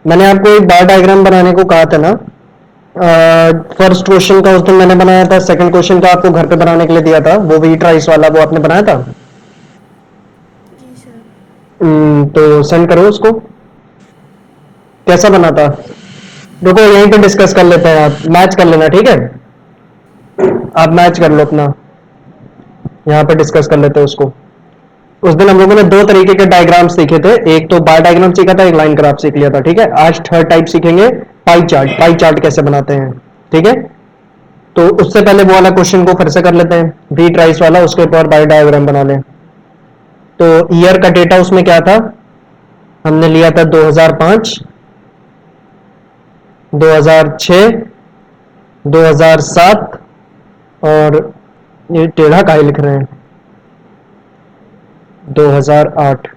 मैंने आपको एक बार डायग्राम बनाने को कहा था ना। फर्स्ट क्वेश्चन का उस दिन मैंने बनाया था, सेकंड क्वेश्चन का आपको घर पे बनाने के लिए दिया था, वो व्हीट राइस वाला, वो आपने बनाया था। जी सर। तो सेंड करो उसको। कैसा बना था? रुको यहीं पे डिस्कस कर लेते हैं, आप मैच कर लेना, ठीक है? आप मैच कर लो अपना, यहाँ पे डिस्कस कर लेते हैं उसको। उस दिन हम लोगों ने दो तरीके के डायग्राम सीखे थे, एक तो बार डायग्राम सीखा था, एक लाइन ग्राफ सीख लिया था, ठीक है? आज थर्ड टाइप सीखेंगे, पाई चार्ट। पाई चार्ट कैसे बनाते हैं, ठीक है? तो उससे पहले वो वाला क्वेश्चन को फिर से कर लेते हैं, व्हीट राइस वाला, उसके ऊपर बार डायग्राम बना लें। तो ईयर का डेटा उसमें क्या था? हमने लिया था 2005, 2006, 2007, और ये टेढ़ा काहे लिख रहे हैं, 2008।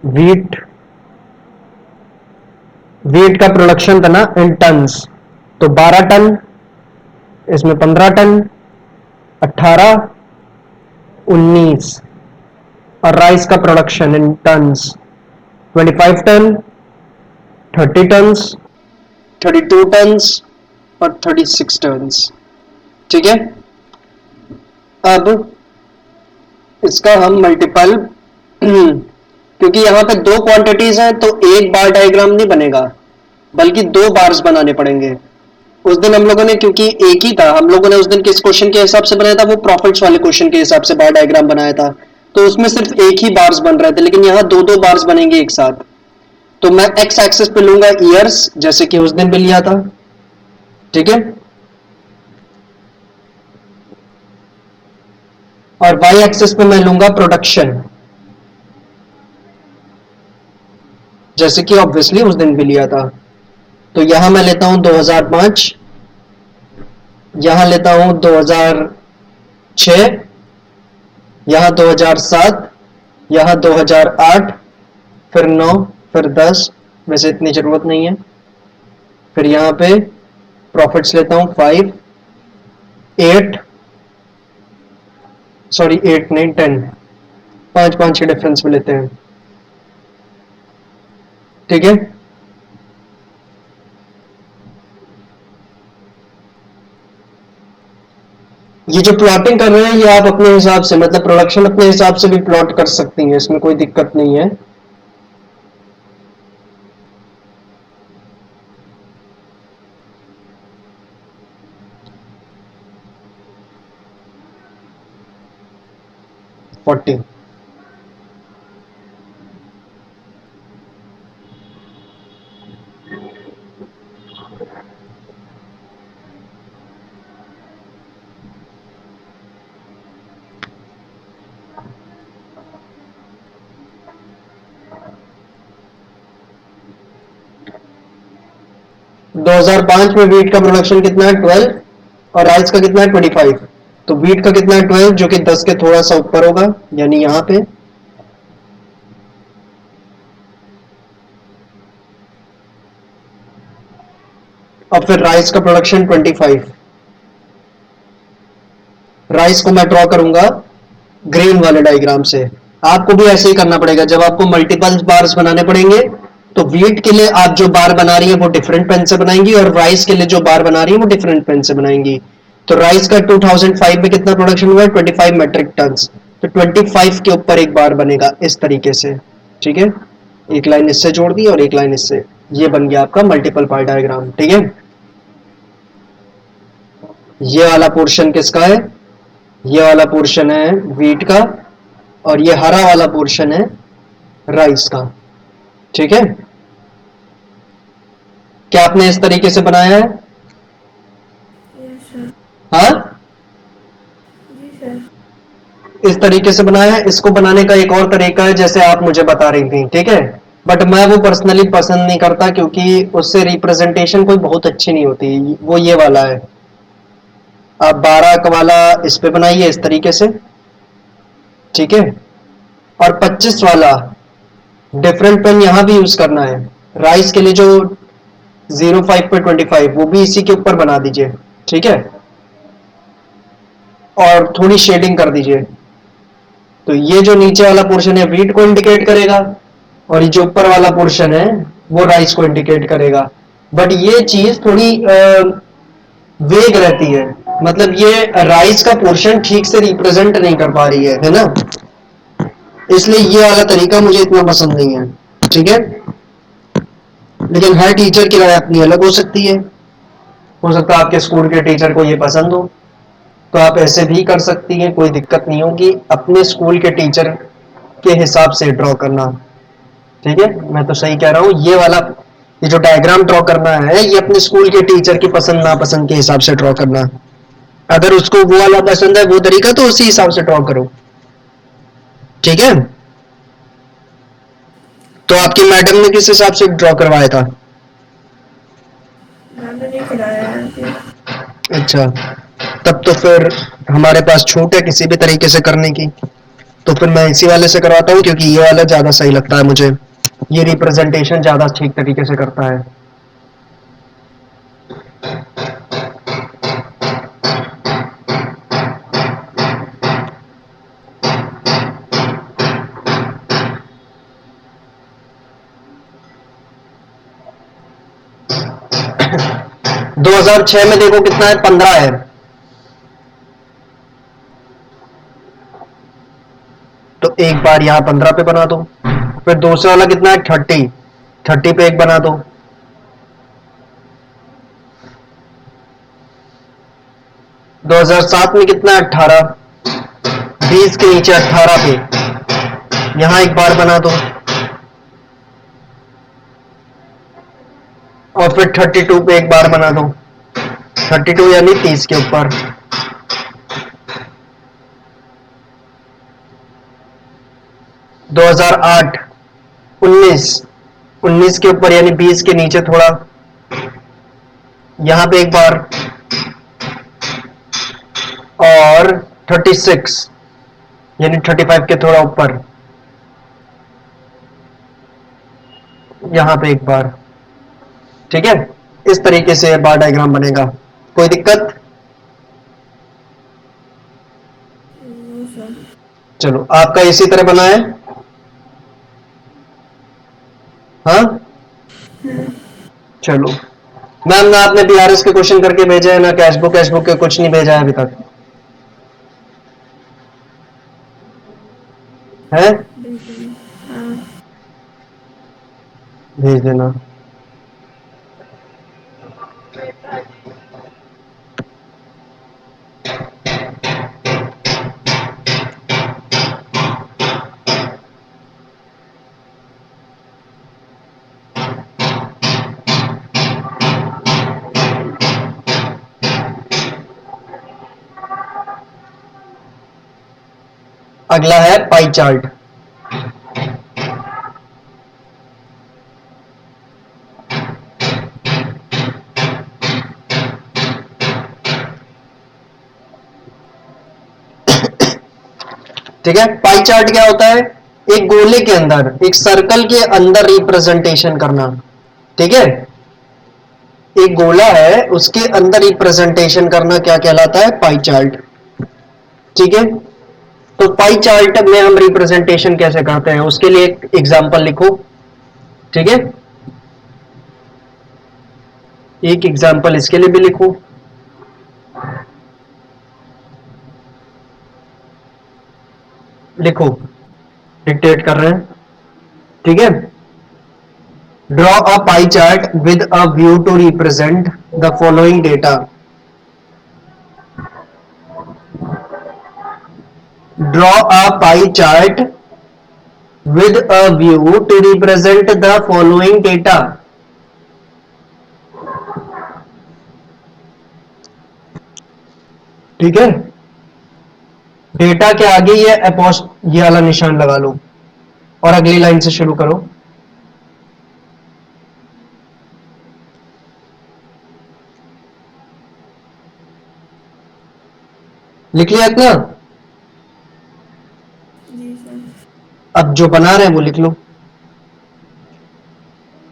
वीट वीट का प्रोडक्शन था ना इन टन्स, तो 12 टन, इसमें 15 टन, 18, 19। और राइस का production in tons 25 ton, 30 tons, 32 tons, और 36 टन्स, ठीक है? अब इसका हम मल्टीपल क्योंकि यहां पे दो क्वांटिटीज हैं तो एक बार डायग्राम नहीं बनेगा, बल्कि दो बार्स बनाने पड़ेंगे। उस दिन हम लोगों ने, क्योंकि एक ही था, हम लोगों ने उस दिन किस क्वेश्चन के हिसाब से बनाया था, वो प्रॉफिट्स वाले क्वेश्चन के हिसाब से बार डायग्राम बनाया था, तो उसमें सिर्फ एक ही बार्स बन रहे थे, लेकिन यहाँ दो दो बार्स बनेंगे एक साथ। तो मैं एक्स एक्सिस पे लूंगा ईयर्स, जैसे कि उस दिन भी लिया था, ठीक है? और वाई एक्सिस पे मैं लूंगा प्रोडक्शन, जैसे कि ऑब्वियसली उस दिन भी लिया था। तो यहां मैं लेता हूं 2005, यहां लेता हूं 2006, यहां 2007, यहां 2008, फिर 9, फिर 10, वैसे इतनी जरूरत नहीं है। फिर यहां पे प्रॉफिट्स लेता हूं 5, 8, सॉरी 8 नहीं 10, पांच पांच के डिफरेंस में लेते हैं, ठीक है? ये जो प्लॉटिंग कर रहे हैं, ये आप अपने हिसाब से, मतलब प्रोडक्शन अपने हिसाब से भी प्लॉट कर सकती हैं, इसमें कोई दिक्कत नहीं है। फोर्टी 2005 में वीट का प्रोडक्शन कितना है? 12, और राइस का कितना है? 25। तो वीट का कितना है? 12, जो कि 10 के थोड़ा सा ऊपर होगा, यानी यहां पे। और फिर राइस का प्रोडक्शन 25। राइस को मैं ड्रॉ करूंगा ग्रीन वाले डायग्राम से। आपको भी ऐसे ही करना पड़ेगा, जब आपको मल्टीपल बार्स बनाने पड़ेंगे, तो वीट के लिए आप जो बार बना रही है वो डिफरेंट पेन से बनाएंगी, और राइस के लिए जो बार बना रही है वो डिफरेंट पेन से बनाएंगी। तो राइस का 2005 में कितना प्रोडक्शन हुआ है? 25 मेट्रिक टन। तो 25 के ऊपर एक बार बनेगा इस तरीके से, ठीक है? एक लाइन इससे जोड़ दी और एक लाइन इससे, ये बन गया आपका मल्टीपल बार डायग्राम, ठीक है? ये वाला पोर्शन किसका है? ये वाला पोर्शन है वीट का, और ये हरा वाला पोर्शन है राइस का, ठीक है? क्या आपने इस तरीके से बनाया है? Yes sir. हाँ, जी सर। इस तरीके से बनाया है। इसको बनाने का एक और तरीका है, जैसे आप मुझे बता रही थी, ठीक है? बट मैं वो पर्सनली पसंद नहीं करता, क्योंकि उससे रिप्रेजेंटेशन कोई बहुत अच्छी नहीं होती। वो ये वाला है, आप 12 का वाला इस पे बनाइए इस तरीके से, ठीक है? और 25 वाला डिफरेंट पेन यहां भी यूज करना है। राइस के लिए जो 05 पे 25, वो भी इसी के ऊपर बना दीजिए, ठीक है? और थोड़ी शेडिंग कर दीजिए। तो ये जो नीचे वाला पोर्शन है वीट को इंडिकेट करेगा, और ये जो ऊपर वाला पोर्शन है वो राइस को इंडिकेट करेगा। बट ये चीज थोड़ी वेग रहती है, मतलब ये राइस का पोर्शन ठीक से रिप्रेजेंट नहीं कर पा रही है ना, इसलिए ये वाला तरीका मुझे इतना पसंद नहीं है। ठीक है, लेकिन हर टीचर की राय अपनी अलग हो सकती है। हो सकता है आपके स्कूल के टीचर को ये पसंद हो, तो आप ऐसे भी कर सकती हैं, कोई दिक्कत नहीं होगी। अपने स्कूल के टीचर के हिसाब से ड्रॉ करना। ठीक है, मैं तो सही कह रहा हूं। ये जो डायग्राम ड्रॉ करना है, ये अपने स्कूल के टीचर की पसंद नापसंद के हिसाब से ड्रॉ करना। अगर उसको वो वाला पसंद है, वो तरीका, तो उसी हिसाब से ड्रॉ करो। ठीक है, तो आपकी मैडम ने किस हिसाब से ड्रॉ करवाया था? मैम ने नहीं खिलाया है अभी। अच्छा, तब तो फिर हमारे पास छूट है किसी भी तरीके से करने की। तो फिर मैं इसी वाले से करवाता हूँ, क्योंकि ये वाला ज्यादा सही लगता है मुझे। ये रिप्रेजेंटेशन ज्यादा ठीक तरीके से करता है। दो हजार छह में देखो कितना है, 15 है। तो एक बार यहां 15 पे बना दो। फिर दूसरा वाला कितना है, 30। 30 पे एक बना दो। 2007 में कितना है, 18। 20 के नीचे 18 पे यहां एक बार बना दो। और फिर 32 पे एक बार बना दो। 32 यानी 30 के ऊपर। 2008, 19। 19 के ऊपर यानी 20 के नीचे थोड़ा, यहां पे एक बार। और 36 यानी 35 के थोड़ा ऊपर, यहां पे एक बार। ठीक है, इस तरीके से बार डायग्राम बनेगा। कोई दिक्कत? No sir. चलो, आपका इसी तरह बना है? हाँ, चलो। मैम ना आपने बीआरएस के क्वेश्चन करके भेजे हैं, ना कैशबुक के कुछ नहीं भेजा है अभी तक, है? बिल्कुल। हाँ। भेज देना। अगला है पाई चार्ट। ठीक है, पाई चार्ट क्या होता है? एक गोले के अंदर, एक सर्कल के अंदर रिप्रेजेंटेशन करना। ठीक है, एक गोला है, उसके अंदर रिप्रेजेंटेशन करना क्या कहलाता है? Pie chart. ठीक है, तो पाई चार्ट में हम रिप्रेजेंटेशन कैसे करते हैं, उसके लिए एक एग्जांपल लिखो। ठीक है, एक एग्जांपल इसके लिए भी लिखो। लिखो, डिक्टेट कर रहे हैं। ठीक है, draw a pie chart with a view to represent the following data. Draw a pie chart with a view to represent the following data। ठीक है, डेटा के आगे ये अपोस्ट ये वाला निशान लगा लो और अगली लाइन से शुरू करो। लिख लिया इतना? जी सर। अब जो बना रहे हैं वो लिख लो,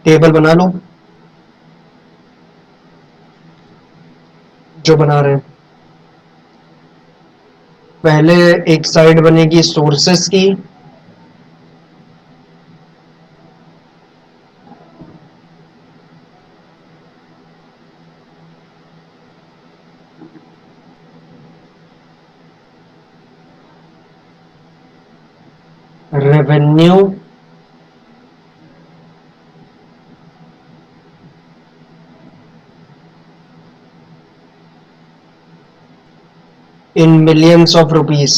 टेबल बना लो जो बना रहे हैं। पहले एक साइड बनेगी सोर्सेस की, revenue in millions of rupees.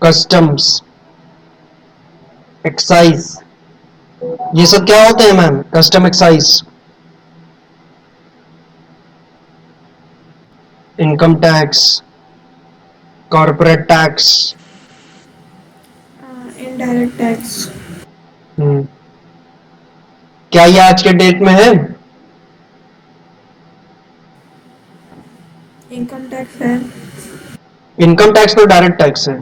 Customs, excise, ये सब क्या होते हैं ma'am? Custom, excise, income tax, corporate tax. Indirect tax. क्या ये आज के डेट में है? इनकम टैक्स है। इनकम टैक्स तो डायरेक्ट टैक्स है।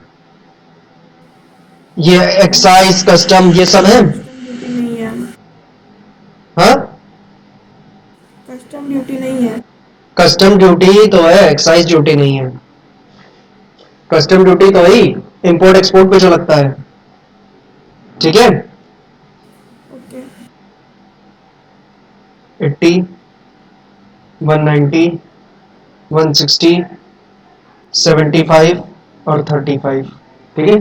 ये एक्साइज, कस्टम, ये सब है। कस्टम ड्यूटी नहीं है। हाँ, कस्टम ड्यूटी नहीं है। कस्टम ड्यूटी ही तो है, एक्साइज ड्यूटी नहीं है। कस्टम ड्यूटी तो ही इंपोर्ट एक्सपोर्ट पे जो लगता है, ठीक है। ओके। 80, 190, 160, 75 और 35, ठीक है।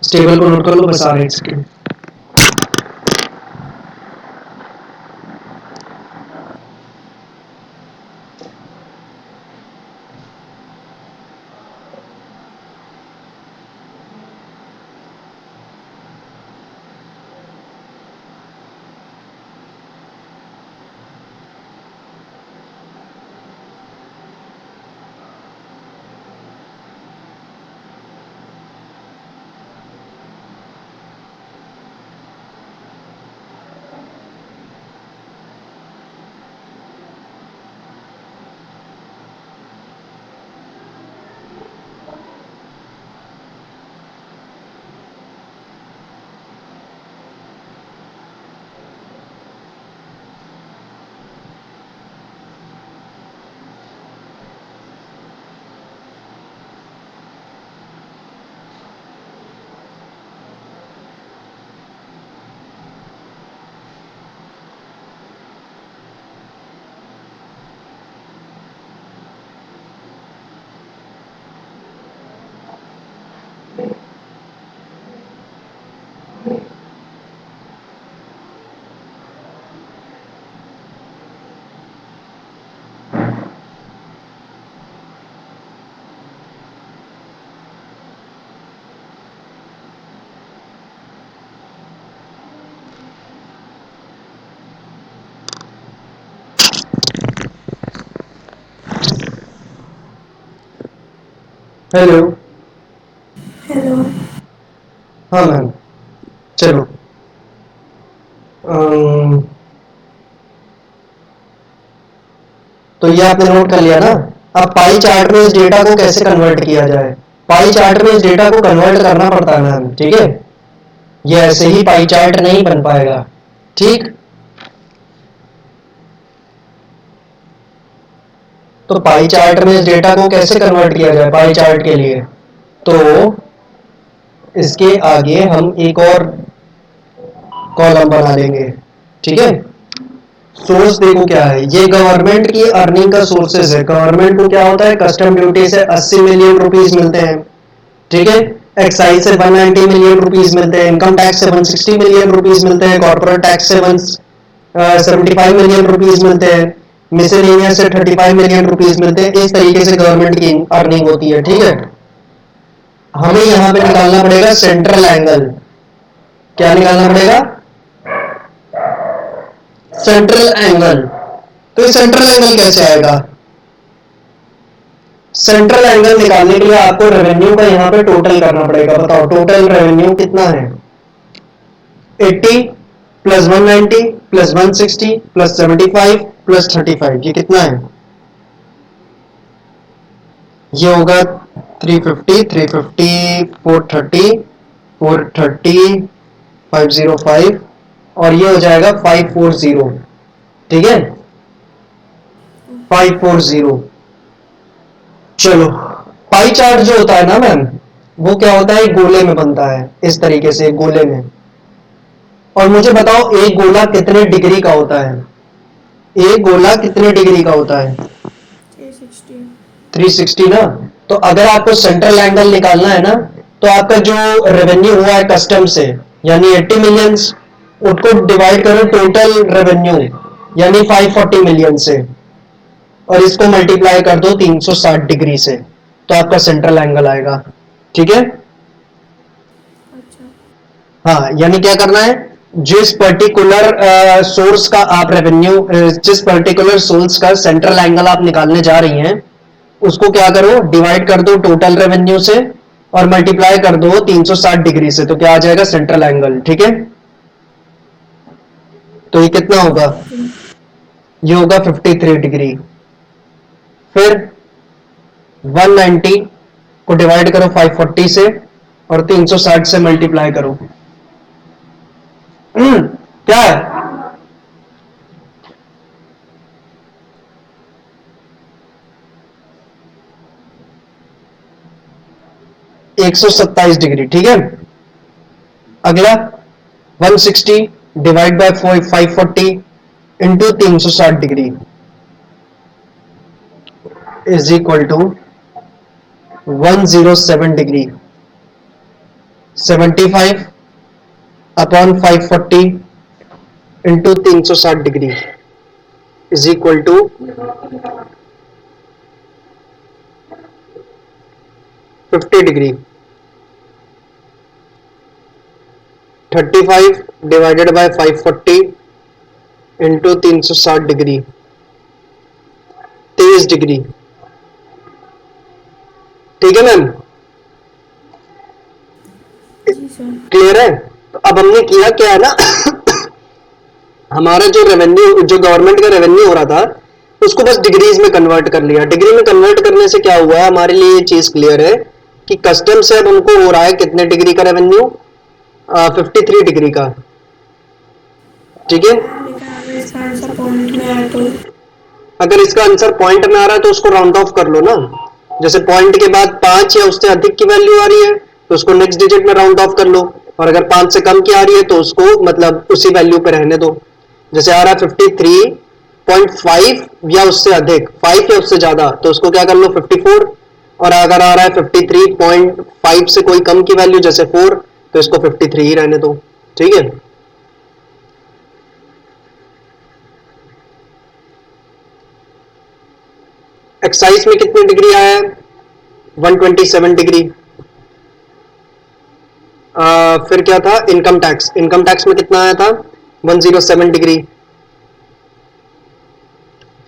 इस टेबल को नोट कर लो बस, आ रहे एक सेकेंड। हेलो। हेलो। हाँ मैम, चलो। तो ये आपने नोट कर लिया ना। अब पाई चार्ट में इस डेटा को कैसे कन्वर्ट किया जाए? पाई चार्ट में इस डेटा को कन्वर्ट करना पड़ता है मैम, ठीक है। ये ऐसे ही पाई चार्ट नहीं बन पाएगा, ठीक। तो पाई चार्ट में इस डेटा को कैसे कन्वर्ट किया जाए पाई चार्ट के लिए? तो इसके आगे हम एक और कॉलम बना देंगे, ठीक है। सोर्स देखो क्या है, ये गवर्नमेंट की अर्निंग का सोर्सेस है। गवर्नमेंट को क्या होता है, कस्टम ड्यूटी से 80 मिलियन रुपीस मिलते हैं, ठीक है। एक्साइज से 190 मिलियन रुपीस मिलते हैं, इनकम टैक्स से 160 मिलियन रुपीस मिलते हैं, कॉर्पोरेट टैक्स से 175 मिलियन रुपीस मिलते हैं, मिसलेनियस से 35 मिलियन रुपीस मिलते हैं। इस तरीके से गवर्नमेंट की अर्निंग होती है, ठीक है। हमें यहां पे निकालना पड़ेगा सेंट्रल एंगल। क्या निकालना पड़ेगा? Central angle. तो ये सेंट्रल एंगल कैसे आएगा? सेंट्रल एंगल निकालने के लिए आपको रेवेन्यू का यहां पे टोटल करना पड़ेगा। बताओ टोटल रेवेन्यू कितना है? 80 प्लस 190 प्लस 160 प्लस 75 प्लस 35, ये कितना है? ये होगा 350, 350, 430, 430, 505 और ये हो जाएगा 540, ठीक है। 540। चलो, पाई चार्ट जो होता है ना मैम, वो क्या होता है, एक गोले में बनता है, इस तरीके से एक गोले में। और मुझे बताओ एक गोला कितने डिग्री का होता है? एक गोला कितने डिग्री का होता है? 360। 360 ना। तो अगर आपको सेंट्रल एंगल निकालना है ना, तो आपका जो रेवेन्यू हुआ है कस्टम से यानी 80 मिलियंस, उसको डिवाइड करो टोटल रेवेन्यू यानी 540 मिलियन से, और इसको मल्टीप्लाई कर दो 360 डिग्री से, तो आपका सेंट्रल एंगल आएगा। ठीक है। अच्छा। हाँ, यानी क्या करना है, जिस पर्टिकुलर सोर्स का आप रेवेन्यू, जिस पर्टिकुलर सोर्स का सेंट्रल एंगल आप निकालने जा रही हैं, उसको क्या करो, डिवाइड कर दो टोटल रेवेन्यू से और मल्टीप्लाई कर दो 360 डिग्री से, तो क्या आ जाएगा, सेंट्रल एंगल। ठीक है। तो ये कितना होगा, ये होगा 53 डिग्री। फिर 190 को डिवाइड करो 540 से और 360 से मल्टीप्लाई करो। क्या है, 127 डिग्री। ठीक है। अगला 160 divide by 540 into 360 degree is equal to 107 degree. 75 upon 540 into 360 degree is equal to 50 degree. 35 divided by 540 into 360 degree 23 degree. ठीक है मैम, जी सर। क्लियर है। तो अब हमने किया क्या है ना हमारा जो रेवेन्यू, जो गवर्नमेंट का रेवेन्यू हो रहा था, उसको बस डिग्रीज में कन्वर्ट कर लिया। डिग्री में कन्वर्ट करने से क्या हुआ, हमारे लिए ये चीज क्लियर है कि कस्टम से अब हमको हो रहा है कितने डिग्री का रेवेन्यू, 53 डिग्री का। ठीक है। लेकिन अगर इसका आंसर पॉइंट में आए तो? अगर इसका आंसर पॉइंट में आ रहा है तो उसको राउंड ऑफ कर लो ना। जैसे पॉइंट के बाद 5 या उससे अधिक की वैल्यू आ रही है तो उसको नेक्स्ट डिजिट में राउंड ऑफ कर लो, और अगर 5 से कम की आ रही है तो उसको मतलब उसी वैल्यू पे रहने दो। जैसे आ रहा है 53.5 या उससे अधिक, 5 या उससे ज्यादा, तो उसको क्या कर लो 54, और अगर आ रहा है 53.5 से कोई कम की वैल्यू जैसे 4, तो इसको 53 ही रहने दो। ठीक है। एक्साइज में कितनी डिग्री आया है, 127 डिग्री। फिर क्या था, इनकम टैक्स, इनकम टैक्स में कितना आया था, 107 डिग्री।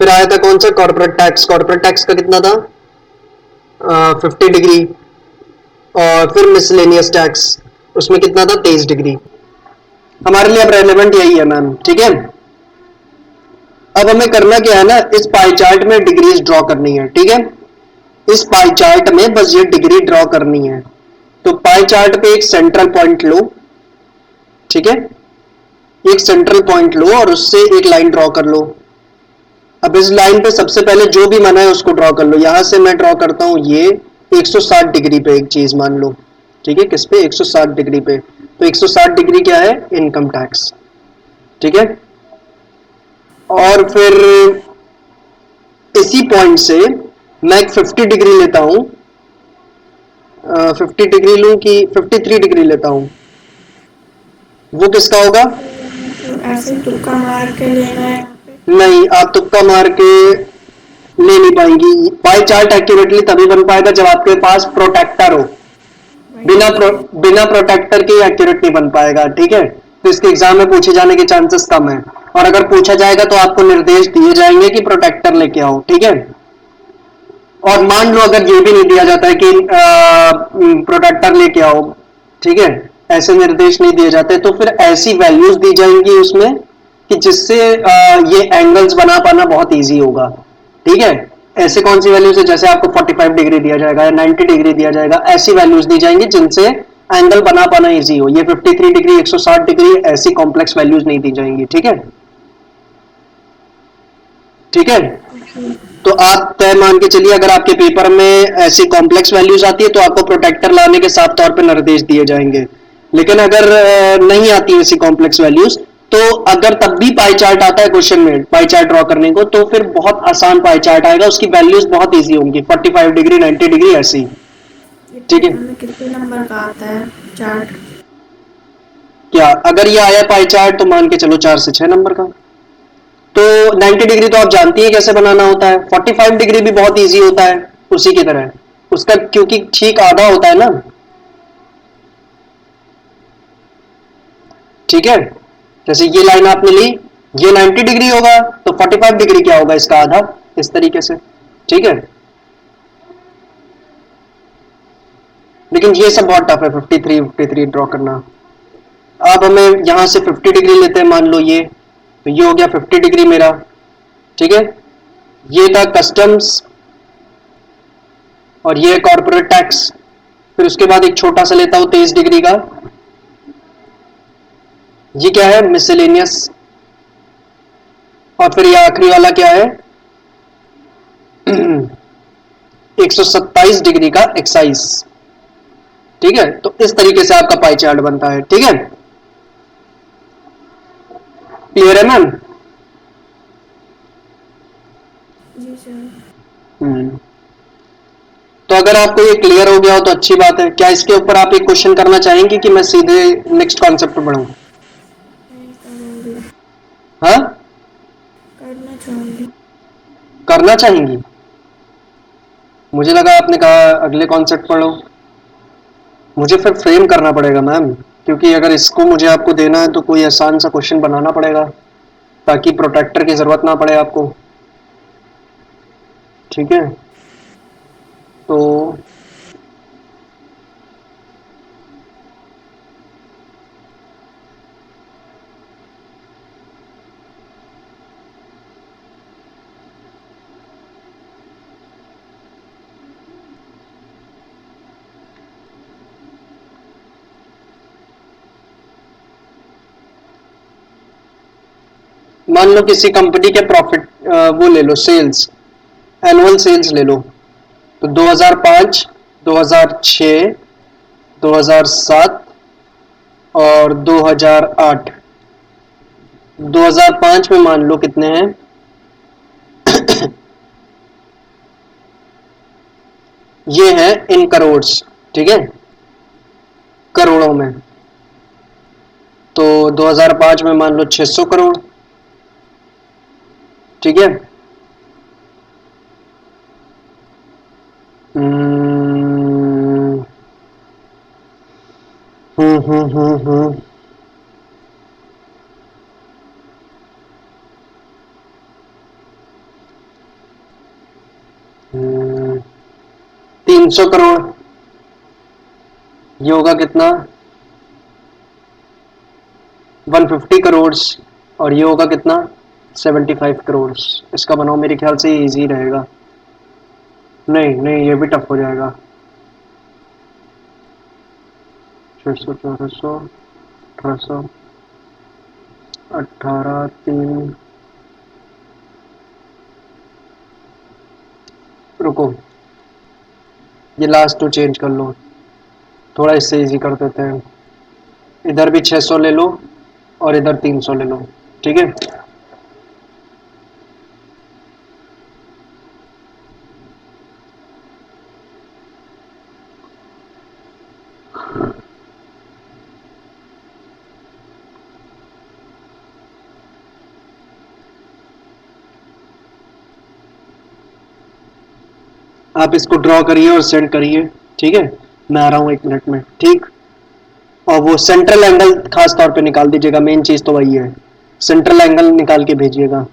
फिर आया था कौन सा, कॉर्पोरेट टैक्स, कॉर्पोरेट टैक्स का कितना था, 50 डिग्री। और फिर मिसलेनियस टैक्स, उसमें कितना था, 23 डिग्री। हमारे लिए अब रेलेवेंट यही है मैम। ठीक है। अब हमें करना क्या है ना, इस पाई चार्ट में डिग्रीज ड्रॉ करनी है। ठीक है। इस पाई चार्ट में बस ये डिग्री ड्रॉ करनी है। तो पाई चार्ट पे एक सेंट्रल पॉइंट लो। ठीक है। एक सेंट्रल पॉइंट लो और उससे एक लाइन ड्रॉ कर लो। अब इस लाइन पे सबसे पहले जो भी मना है उसको ड्रॉ कर लो। यहां से मैं ड्रॉ करता हूं ये 160 डिग्री पे एक चीज मान लो। ठीक है। किस पे, 160 डिग्री पे। तो 160 डिग्री क्या है, इनकम टैक्स। ठीक है। और फिर इसी पॉइंट से मैं एक 50 डिग्री लेता हूं, 50 डिग्री लूं कि 53 डिग्री लेता हूं, वो किसका होगा, तो ऐसे तुक्का मार के लेना है यहाँ पे? नहीं, आप तुक्का मार के ले नहीं पाएंगी। पाई चार्ट एक्यूरेटली तभी बन पाएगा जब आपके पास प्रोटेक्टर हो। बिना प्रोटेक्टर के एक्यूरेट नहीं बन पाएगा। ठीक है। तो इसके एग्जाम में पूछे जाने के चांसेस कम है, और अगर पूछा जाएगा तो आपको निर्देश दिए जाएंगे कि प्रोटेक्टर लेके आओ। ठीक है। और मान लो अगर ये भी नहीं दिया जाता है कि प्रोटेक्टर लेके आओ, ठीक है, ऐसे निर्देश नहीं दिए जाते, तो फिर ऐसी वैल्यूज दी जाएंगी उसमें कि जिससे ये एंगल्स बना पाना बहुत इजी होगा। ठीक है। ऐसे कौन सी वैल्यूज है, जैसे आपको 45 डिग्री दिया जाएगा या 90 डिग्री दिया जाएगा, ऐसी वैल्यूज दी जाएंगी जिनसे एंगल बना पाना इजी हो। ये 53 डिग्री, 160 डिग्री, ऐसी कॉम्प्लेक्स वैल्यूज नहीं दी जाएंगी। ठीक है। ठीक है। तो आप तय मान के चलिए, अगर आपके पेपर में ऐसी कॉम्प्लेक्स वैल्यूज आती है तो आपको प्रोटेक्टर लाने के साफ तौर पे निर्देश दिए जाएंगे। लेकिन अगर नहीं आती ऐसी कॉम्प्लेक्स वैल्यूज, तो अगर तब भी पाई चार्ट आता है क्वेश्चन में पाई चार्ट ड्रॉ करने को, तो फिर बहुत आसान पाई चार्ट आएगा, उसकी वैल्यूज बहुत इजी होंगी, 45 डिग्री 90 डिग्री ऐसी। ये ठीक है, पेपर में कितने नंबर का आता है चार्ट? क्या अगर ये आया पाई चार्ट तो मान के चलो 4 से 6 नंबर का। तो 90 डिग्री तो आप जानती है कैसे बनाना होता है, 45 डिग्री भी बहुत इजी होता है उसी की तरह, उसका क्योंकि ठीक आधा होता है ना। ठीक है, जैसे ये लाइन आपने ली, ये 90 डिग्री होगा, तो 45 डिग्री क्या होगा, इसका आधा, इस तरीके से। ठीक है, लेकिन ये सब बहुत टफ है, 53 ड्रॉ करना। अब हमें यहां से 50 डिग्री लेते हैं, मान लो ये, तो ये हो गया 50 डिग्री मेरा। ठीक है, ये था कस्टम्स और ये कॉर्पोरेट टैक्स। फिर उसके बाद एक छोटा सा लेता हूं 23 डिग्री का, ये क्या है, मिसलेनियस। और फिर ये आखिरी वाला क्या है, 127 डिग्री का एक्साइज। ठीक है, तो इस तरीके से आपका पाई चार्ट बनता है। ठीक है, क्लियर है मैम? जी सर। तो अगर आपको ये क्लियर हो गया हो तो अच्छी बात है। क्या इसके ऊपर आप एक क्वेश्चन करना चाहेंगे कि मैं सीधे नेक्स्ट कॉन्सेप्ट पर बढ़ूं? नहीं करूँगी। हाँ, करना चाहूँगी। करना चाहेंगी, मुझे लगा आपने कहा अगले कॉन्सेप्ट पढ़ो। मुझे फिर फ्रेम करना पड़ेगा मैम, क्योंकि अगर इसको मुझे आपको देना है तो कोई आसान सा क्वेश्चन बनाना पड़ेगा, ताकि प्रोटेक्टर की जरूरत ना पड़े आपको। ठीक है, तो मान लो किसी कंपनी के प्रॉफिट, वो ले लो सेल्स, एनुअल सेल्स ले लो, तो 2005, 2006, 2007 और 2008। 2005 में मान लो कितने हैं, ये है इन करोड्स। ठीक है, करोड़ों में। तो 2005 में मान लो 600 करोड़। ठीक है, हम्म हम्म हम्म हम्म हम्म, 300 करोड़। ये होगा कितना, 150 करोड़। और ये होगा कितना, 75 करोड़। इसका बनाओ, मेरे ख्याल से ये इजी रहेगा। नहीं नहीं, ये भी टफ हो जाएगा। 600, 1400, 1800, 18, 3, रुको, ये लास्ट टू चेंज कर लो, थोड़ा इससे इजी कर देते हैं। इधर भी 600 ले लो और इधर 300 ले लो। ठीक है, आप इसको ड्रॉ करिए और सेंड करिए। ठीक है, मैं आ रहा हूँ 1 मिनट में। ठीक, और वो सेंट्रल एंगल खास तौर पे निकाल दीजिएगा, मेन चीज तो वही है, सेंट्रल एंगल निकाल के भेजिएगा।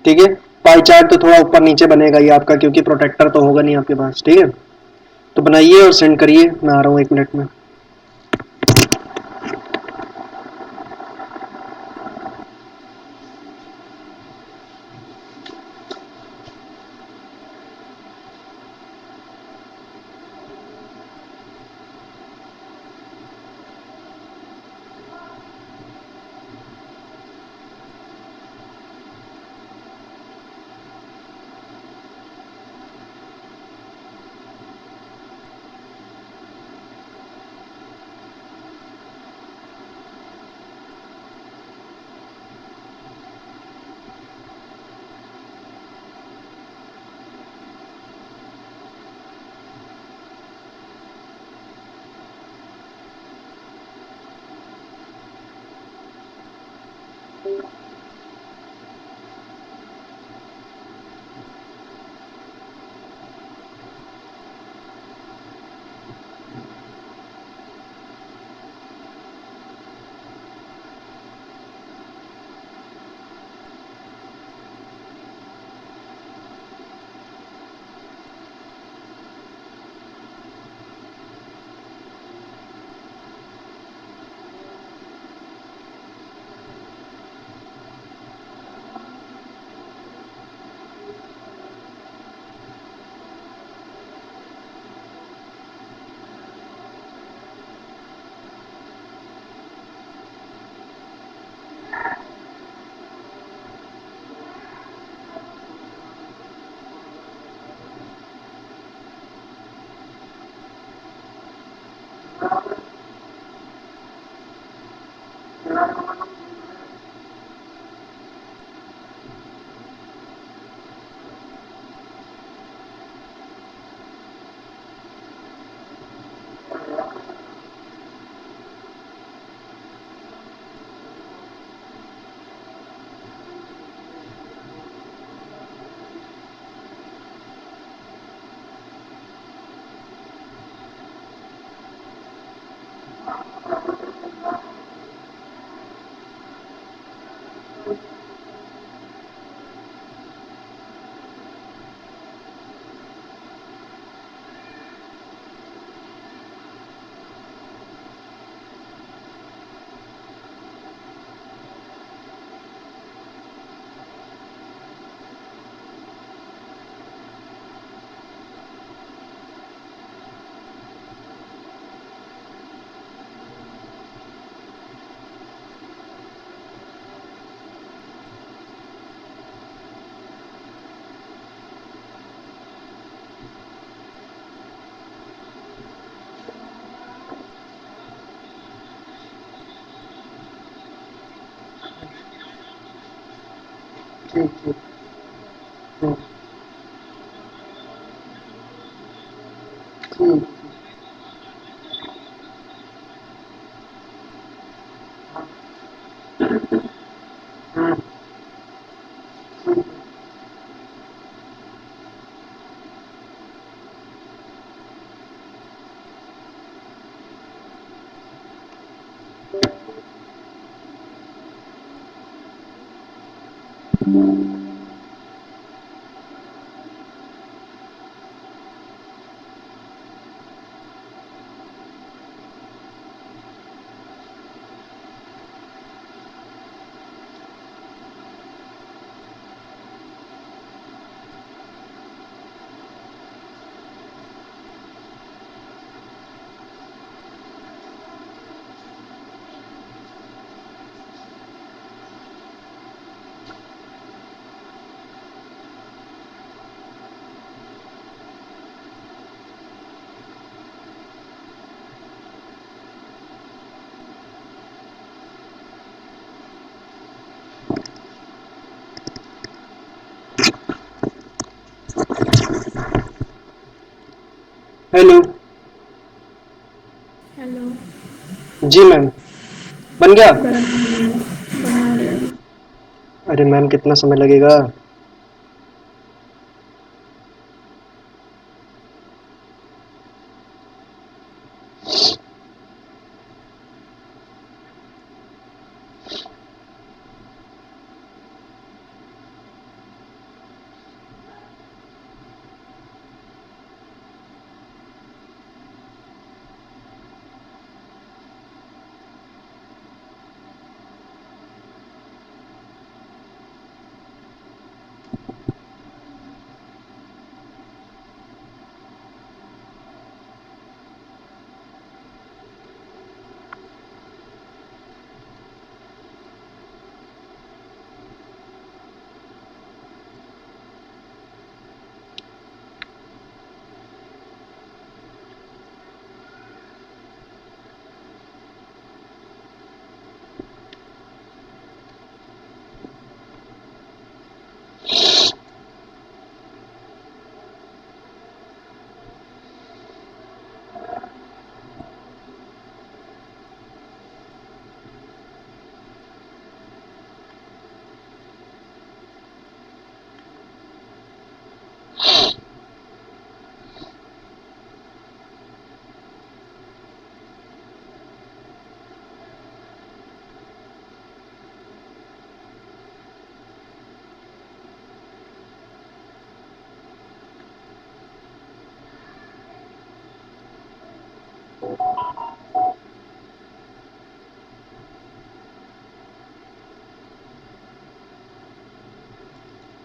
ठीक है, पाई चार्ट तो थोड़ा ऊपर नीचे बनेगा ही आपका, क्योंकि प्रोटेक्टर तो होगा नहीं आपके पास। ठीक है, तो बनाइए और सेंड करिए, मैं आ रहा हूँ 1 मिनट में। ठीक ठीक। हम्म, ठीक। हम्म, ठीक। हेलो। हेलो। जी मैम, बन गया? बना रहे हो? अरे मैम, कितना समय लगेगा?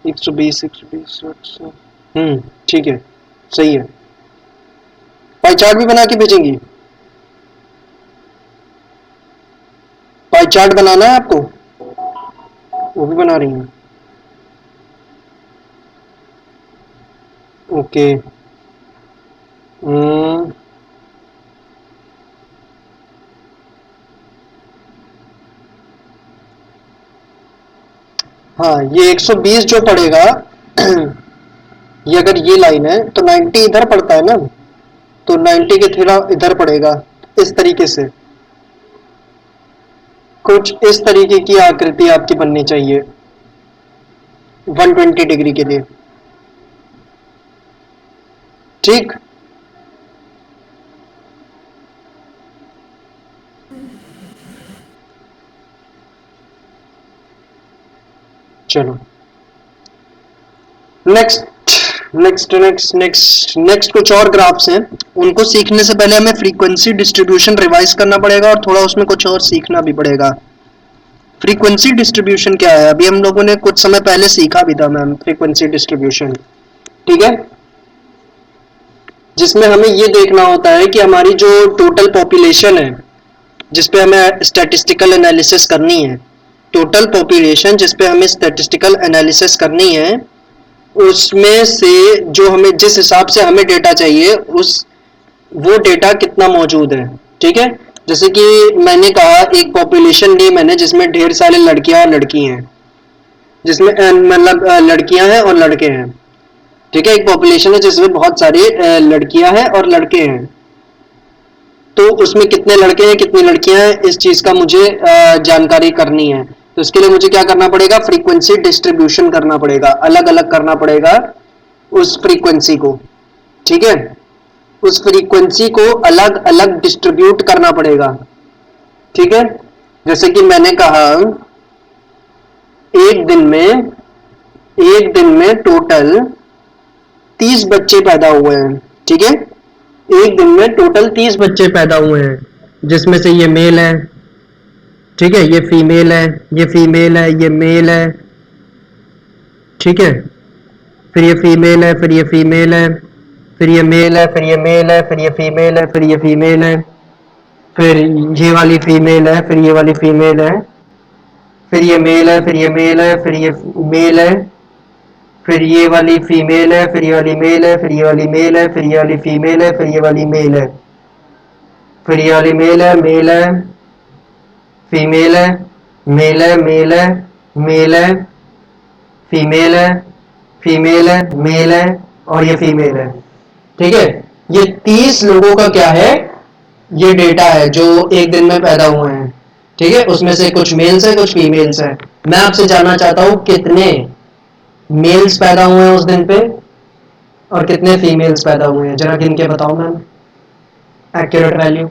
120 120 ठीक है, सही है। पाई चार्ट भी बना के भेजेंगी? पाई चार्ट बनाना है आपको? वो भी बना रही हैं? ओके। हाँ, ये 120 जो पड़ेगा ये अगर ये लाइन है तो 90 इधर पड़ता है ना, तो 90 के थोड़ा इधर पड़ेगा, इस तरीके से कुछ इस तरीके की आकृति आपकी बननी चाहिए 120 डिग्री के लिए, ठीक। चलो next next next next next कुछ और ग्राफ्स हैं, उनको सीखने से पहले हमें फ्रीक्वेंसी डिस्ट्रीब्यूशन रिवाइज करना पड़ेगा और थोड़ा उसमें कुछ और सीखना भी पड़ेगा। फ्रीक्वेंसी डिस्ट्रीब्यूशन क्या है? अभी हम लोगों ने कुछ समय पहले सीखा भी था मैम, फ्रीक्वेंसी डिस्ट्रीब्यूशन, ठीक है, जिसमें हमें ये देखना होता है कि हमारी जो टोटल पॉपुलेशन है जिसपे हमें स्टैटिस्टिकल एनालिसिस करनी है, टोटल पॉपुलेशन जिसपे हमें स्टैटिस्टिकल एनालिसिस करनी है, उसमें से जो हमें जिस हिसाब से हमें डेटा चाहिए उस वो डेटा कितना मौजूद है, ठीक है। जैसे कि मैंने कहा एक पॉपुलेशन ली मैंने जिसमें ढेर सारे लड़कियां और लड़की हैं, जिसमें मतलब लड़कियां हैं और लड़के हैं, ठीक है। एक पॉपुलेशन है जिसमें बहुत सारी लड़कियां हैं और लड़के हैं, तो उसमें कितने लड़के हैं कितनी लड़कियां हैं इस चीज का मुझे जानकारी करनी है। तो इसके लिए मुझे क्या करना पड़ेगा? फ्रीक्वेंसी डिस्ट्रीब्यूशन करना पड़ेगा, अलग अलग करना पड़ेगा उस फ्रीक्वेंसी को, ठीक है। उस फ्रीक्वेंसी को अलग अलग डिस्ट्रीब्यूट करना पड़ेगा, ठीक है। जैसे कि मैंने कहा एक दिन में टोटल 30 बच्चे पैदा हुए हैं, ठीक है। एक दिन में टोटल 30 बच्चे पैदा हुए हैं, जिसमें से ये मेल है, ठीक है, ये फीमेल है, ये फीमेल है, ये मेल है, ठीक है, फिर ये फीमेल है, फिर ये फीमेल है, फिर ये मेल है, फिर ये मेल है, फिर ये फीमेल है, फिर ये फीमेल है, फिर ये वाली फीमेल है, फिर ये वाली फीमेल है, फिर ये मेल है, फिर ये मेल है, फिर ये मेल है, फिर ये वाली फीमेल है, फिर ये वाली मेल है, फिर ये वाली मेल है, फिर ये वाली फीमेल है, फिर ये वाली मेल है, फिर ये वाली मेल है, मेल है, फीमेल है, मेल है, मेल है, मेल है, फीमेल है, फीमेल है, मेल है और ये फीमेल है, ठीक है। ये 30 लोगों का क्या है? ये डेटा है जो एक दिन में पैदा हुए हैं, ठीक है। उसमें से कुछ मेल्स है कुछ फीमेल्स है। मैं आपसे जानना चाहता हूं कितने मेल्स पैदा हुए हैं उस दिन पे और कितने फीमेल्स पैदा हुए हैं, जरा गिन के बताओ मैम, एक्यूरेट वैल्यू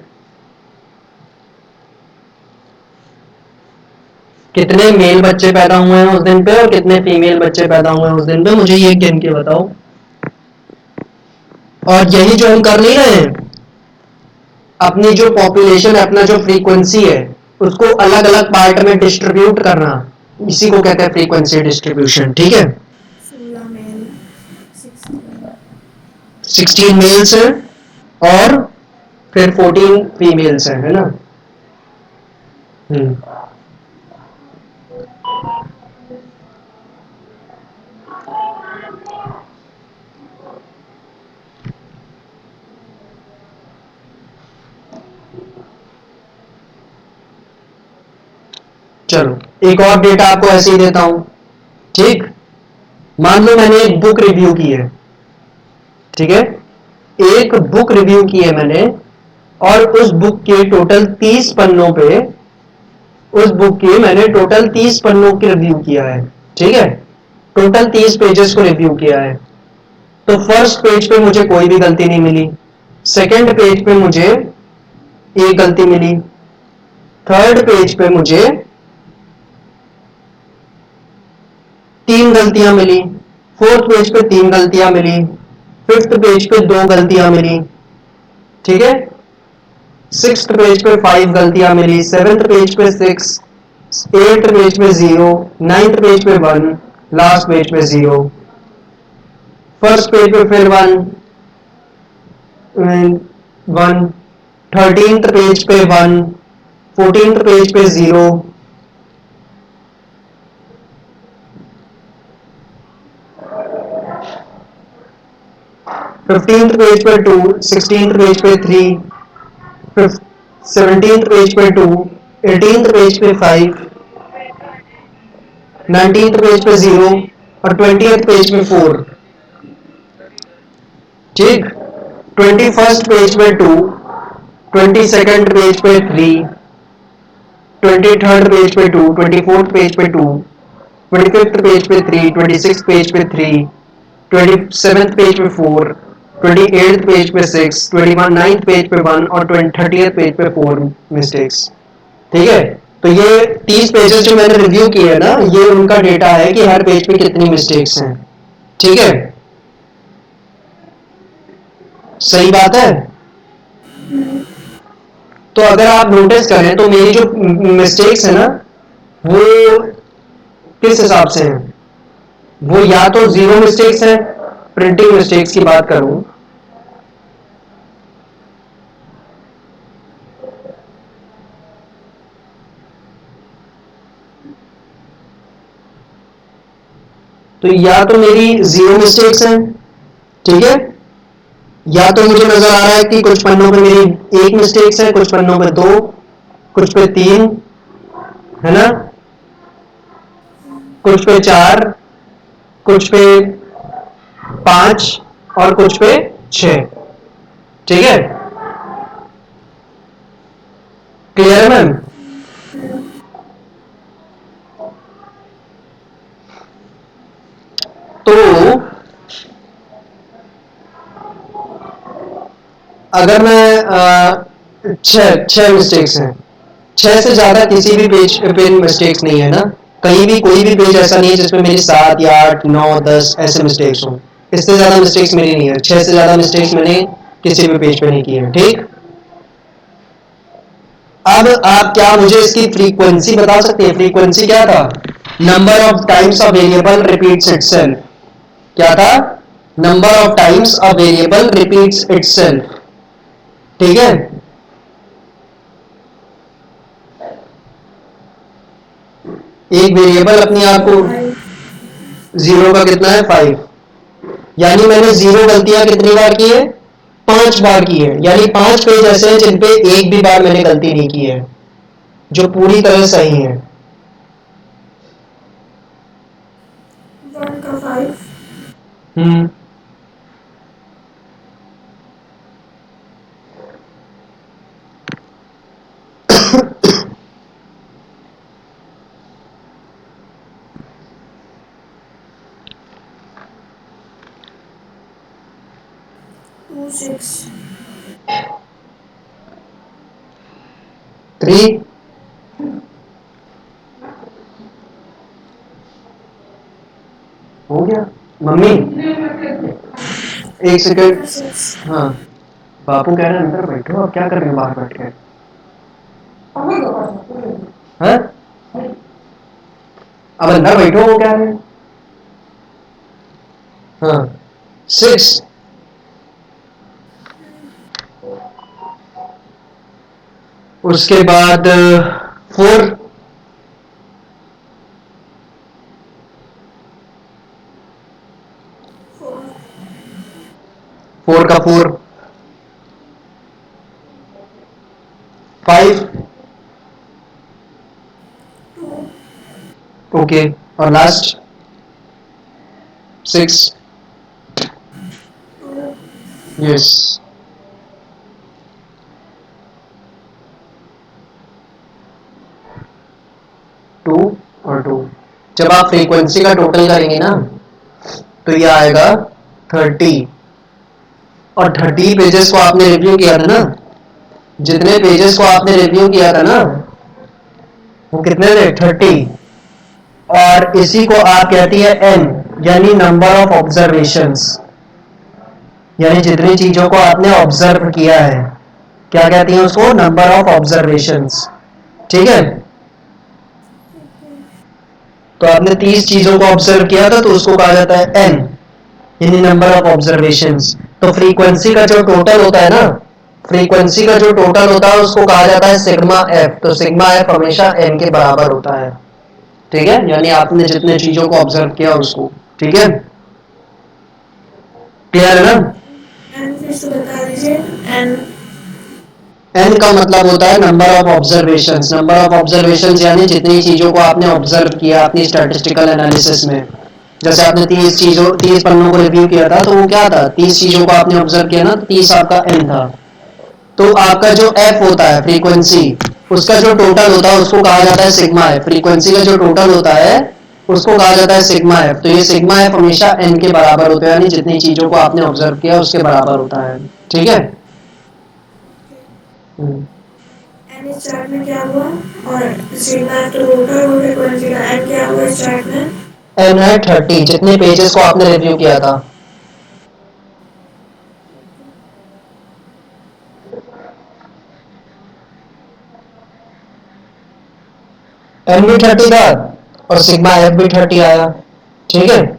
कितने मेल बच्चे पैदा हुए हैं उस दिन पे और कितने फीमेल बच्चे पैदा हुए हैं उस दिन पे, मुझे ये गिन के बताओ। और यही जो हम कर नहीं रहे हैं, अपनी जो पॉपुलेशन है, अपना जो फ्रीक्वेंसी है, उसको अलग अलग पार्ट में डिस्ट्रीब्यूट करना, इसी को कहते हैं फ्रीक्वेंसी डिस्ट्रीब्यूशन, ठीक है। 16 मेल 16 मेल्स हैं और फिर 14 फीमेल्स हैं, है ना। चलो एक और डेटा आपको ऐसे ही देता हूं, ठीक। मान लो मैंने एक बुक रिव्यू की है, ठीक है, एक बुक रिव्यू की है मैंने और उस बुक के टोटल 30 पन्नों पे, उस बुक के मैंने टोटल 30 पन्नों की रिव्यू किया है, ठीक है, टोटल 30 पेजेस को रिव्यू किया है। तो फर्स्ट पेज पे मुझे कोई भी गलती नहीं मिली, सेकंड पेज पे मुझे एक गलती मिली, थर्ड पेज पे मुझे 3 गलतियां मिली, फोर्थ पेज पे 3 गलतियां मिली, फिफ्थ पेज पे 2 गलतियां मिली, ठीक है, सिक्स्थ पेज पे 5 गलतियां मिली, सेवेंथ पेज पे 6, एट्थ पेज पे 0, नाइन्थ पेज पे 1, लास्ट पेज पे 0, फर्स्ट पेज पे फिर 1, 13th पेज पे 1, 14th पेज पे 0, 15th पेज पे 2, 16th पेज पे 3, 17th पेज पे 2, 18th पेज पे 5, 19th पेज पे 0 और 20th पेज पे 4। ठीक, 21st पेज पे 2, 22nd पेज पे 3, 23rd पेज पे 2, 24th पेज पे 2, 25th पेज पे 3, 26th पेज पे 3, 27th पेज पे 4, 28th पेज पे 6, 29th पेज पे 1 और 30th पेज पे 4 मिस्टेक्स। ठीक है, तो ये 30 पेजेस जो मैंने रिव्यू किए हैं ना, ये उनका डेटा है कि हर पेज पे कितनी मिस्टेक्स हैं। ठीक है, सही बात है। तो अगर आप नोटिस करें तो मेरी जो मिस्टेक्स है ना, वो किस हिसाब से हैं? वो या तो 0 मिस्टेक्स है, प्रिंटिंग मिस्टेक्स की बात करूं तो या तो मेरी 0 मिस्टेक्स हैं, ठीक है, या तो मुझे नजर आ रहा है कि कुछ पन्नों पे मेरी 1 मिस्टेक्स है, कुछ पन्नों पे 2, कुछ पे 3, है ना, कुछ पे 4, कुछ पे 5 और कुछ पे 6। ठीक है, क्लियर है मैम? तो अगर मैं 6 मिस्टेक्स हैं, 6 से ज्यादा किसी भी पेज पे मिस्टेक्स नहीं है ना, कहीं भी कोई भी पेज ऐसा नहीं है जिसमें मेरी 7 या 8, 9, 10 ऐसे मिस्टेक्स हो। इससे ज्यादा मिस्टेक्स मेरी नहीं है, 6 से ज्यादा मिस्टेक्स मैंने किसी भी पेज पे नहीं की है। ठीक, अब आप क्या मुझे इसकी फ्रीक्वेंसी बता सकते हैं? फ्रीक्वेंसी क्या था? Number of times a variable repeats itself. क्या था? Number of times a variable repeats itself. ठीक है, एक वेरिएबल अपने आप को 0 का कितना है? 5। यानी मैंने 0 गलतियां कितनी बार की है? 5 बार की है। यानी 5 पेज ऐसे हैं जिन पे एक भी बार मैंने गलती नहीं की है, जो पूरी तरह सही है। 1 का 5, हम्म, टू 6, 3, हो गया मम्मी? एक सेकंड। 6, हाँ, बापू कह रहे हैं अंदर बैठो, अब क्या कर रहे हो बाहर बैठ के? हैं? अब अंदर बैठो, वो क्या है? हाँ, 6, उसके बाद 4, 4 का 4, 5, 2, ओके, और लास्ट 6। 2, यस, 2 और 2। जब आप फ्रीक्वेंसी का टोटल करेंगे ना, तो ये आएगा 30। और 30 पेजेस को आपने रिव्यू किया था ना, जितने पेजेस को आपने रिव्यू किया था ना, वो कितने थे? 30। और इसी को आप कहती है n, यानी नंबर ऑफ ऑब्जर्वेशंस, यानी जितनी चीजों को आपने ऑब्जर्व किया है, क्या कहती है उसको? Number of observations. ठीक है, तो आपने 30 चीजों को ऑब्जर्व किया था तो उसको कहा जाता है n, यानी नंबर ऑफ ऑब्जर्वेशंस। तो फ्रीक्वेंसी का जो टोटल होता है ना, फ्रीक्वेंसी का जो टोटल होता है उसको कहा जाता है सिग्मा एफ। तो सिग्मा एफ हमेशा n के बराबर होता है, ठीक है, यानी आपने जितने चीजों को ऑब्जर्व किया उसको, ठीक है, क्लियर है ना। एन फिर से बता दीजिए। एन एन का मतलब होता है number of observations. Number of observations यानी जितनी चीजों को आपने ऑब्जर्व किया अपनी स्टैटिस्टिकल एनालिसिस में। जैसे आपने 30 पन्नों को रिव्यू किया था तो वो क्या था, 30 चीजों को आपने ऑब्जर्व किया ना, 30 आपका एन था। तो आपका जो एफ होता है फ्रीक्वेंसी, उसका जो टोटल होता है उसको कहा जाता है सिग्मा एफ। फ्रीक्वेंसी का जो टोटल होता है उसको कहा जाता है सिग्मा एफ। तो ये सिग्मा एफ हमेशा एन के बराबर होता है, यानी जितनी चीजों को आपने ऑब्जर्व किया उसके बराबर होता है, ठीक है। एन इस चार्ट में क्या हुआ, और सिग्मा तो टोटल फ्रीक्वेंसी का एन क्या हुआ इस चार्ट में। एन है 30, जितने पेजेस को आपने रिव्यू किया था। एन भी 30 था और सिग्मा एफ भी 30 आया, ठीक है।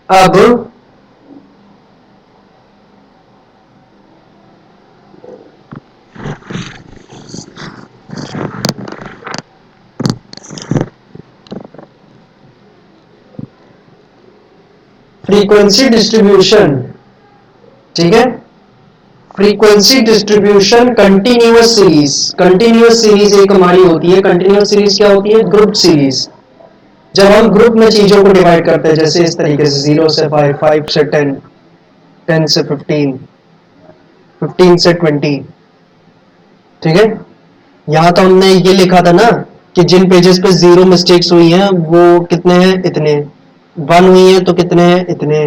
अब फ्रीक्वेंसी डिस्ट्रीब्यूशन, ठीक है, frequency distribution continuous series. Continuous series एक हमारी होती है। कंटिन्यूअस सीरीज क्या होती है, ग्रुप सीरीज। जब हम ग्रुप में चीजों को डिवाइड करते हैं, जैसे इस तरीके से 0 से 5, 5 से 10, 10 से 15, 15 से 20, ठीक है। यहां तो हमने ये लिखा था ना कि जिन पेजेस पे 0 मिस्टेक्स हुई हैं वो कितने हैं, इतने। 1 हुई है तो कितने हैं, इतने।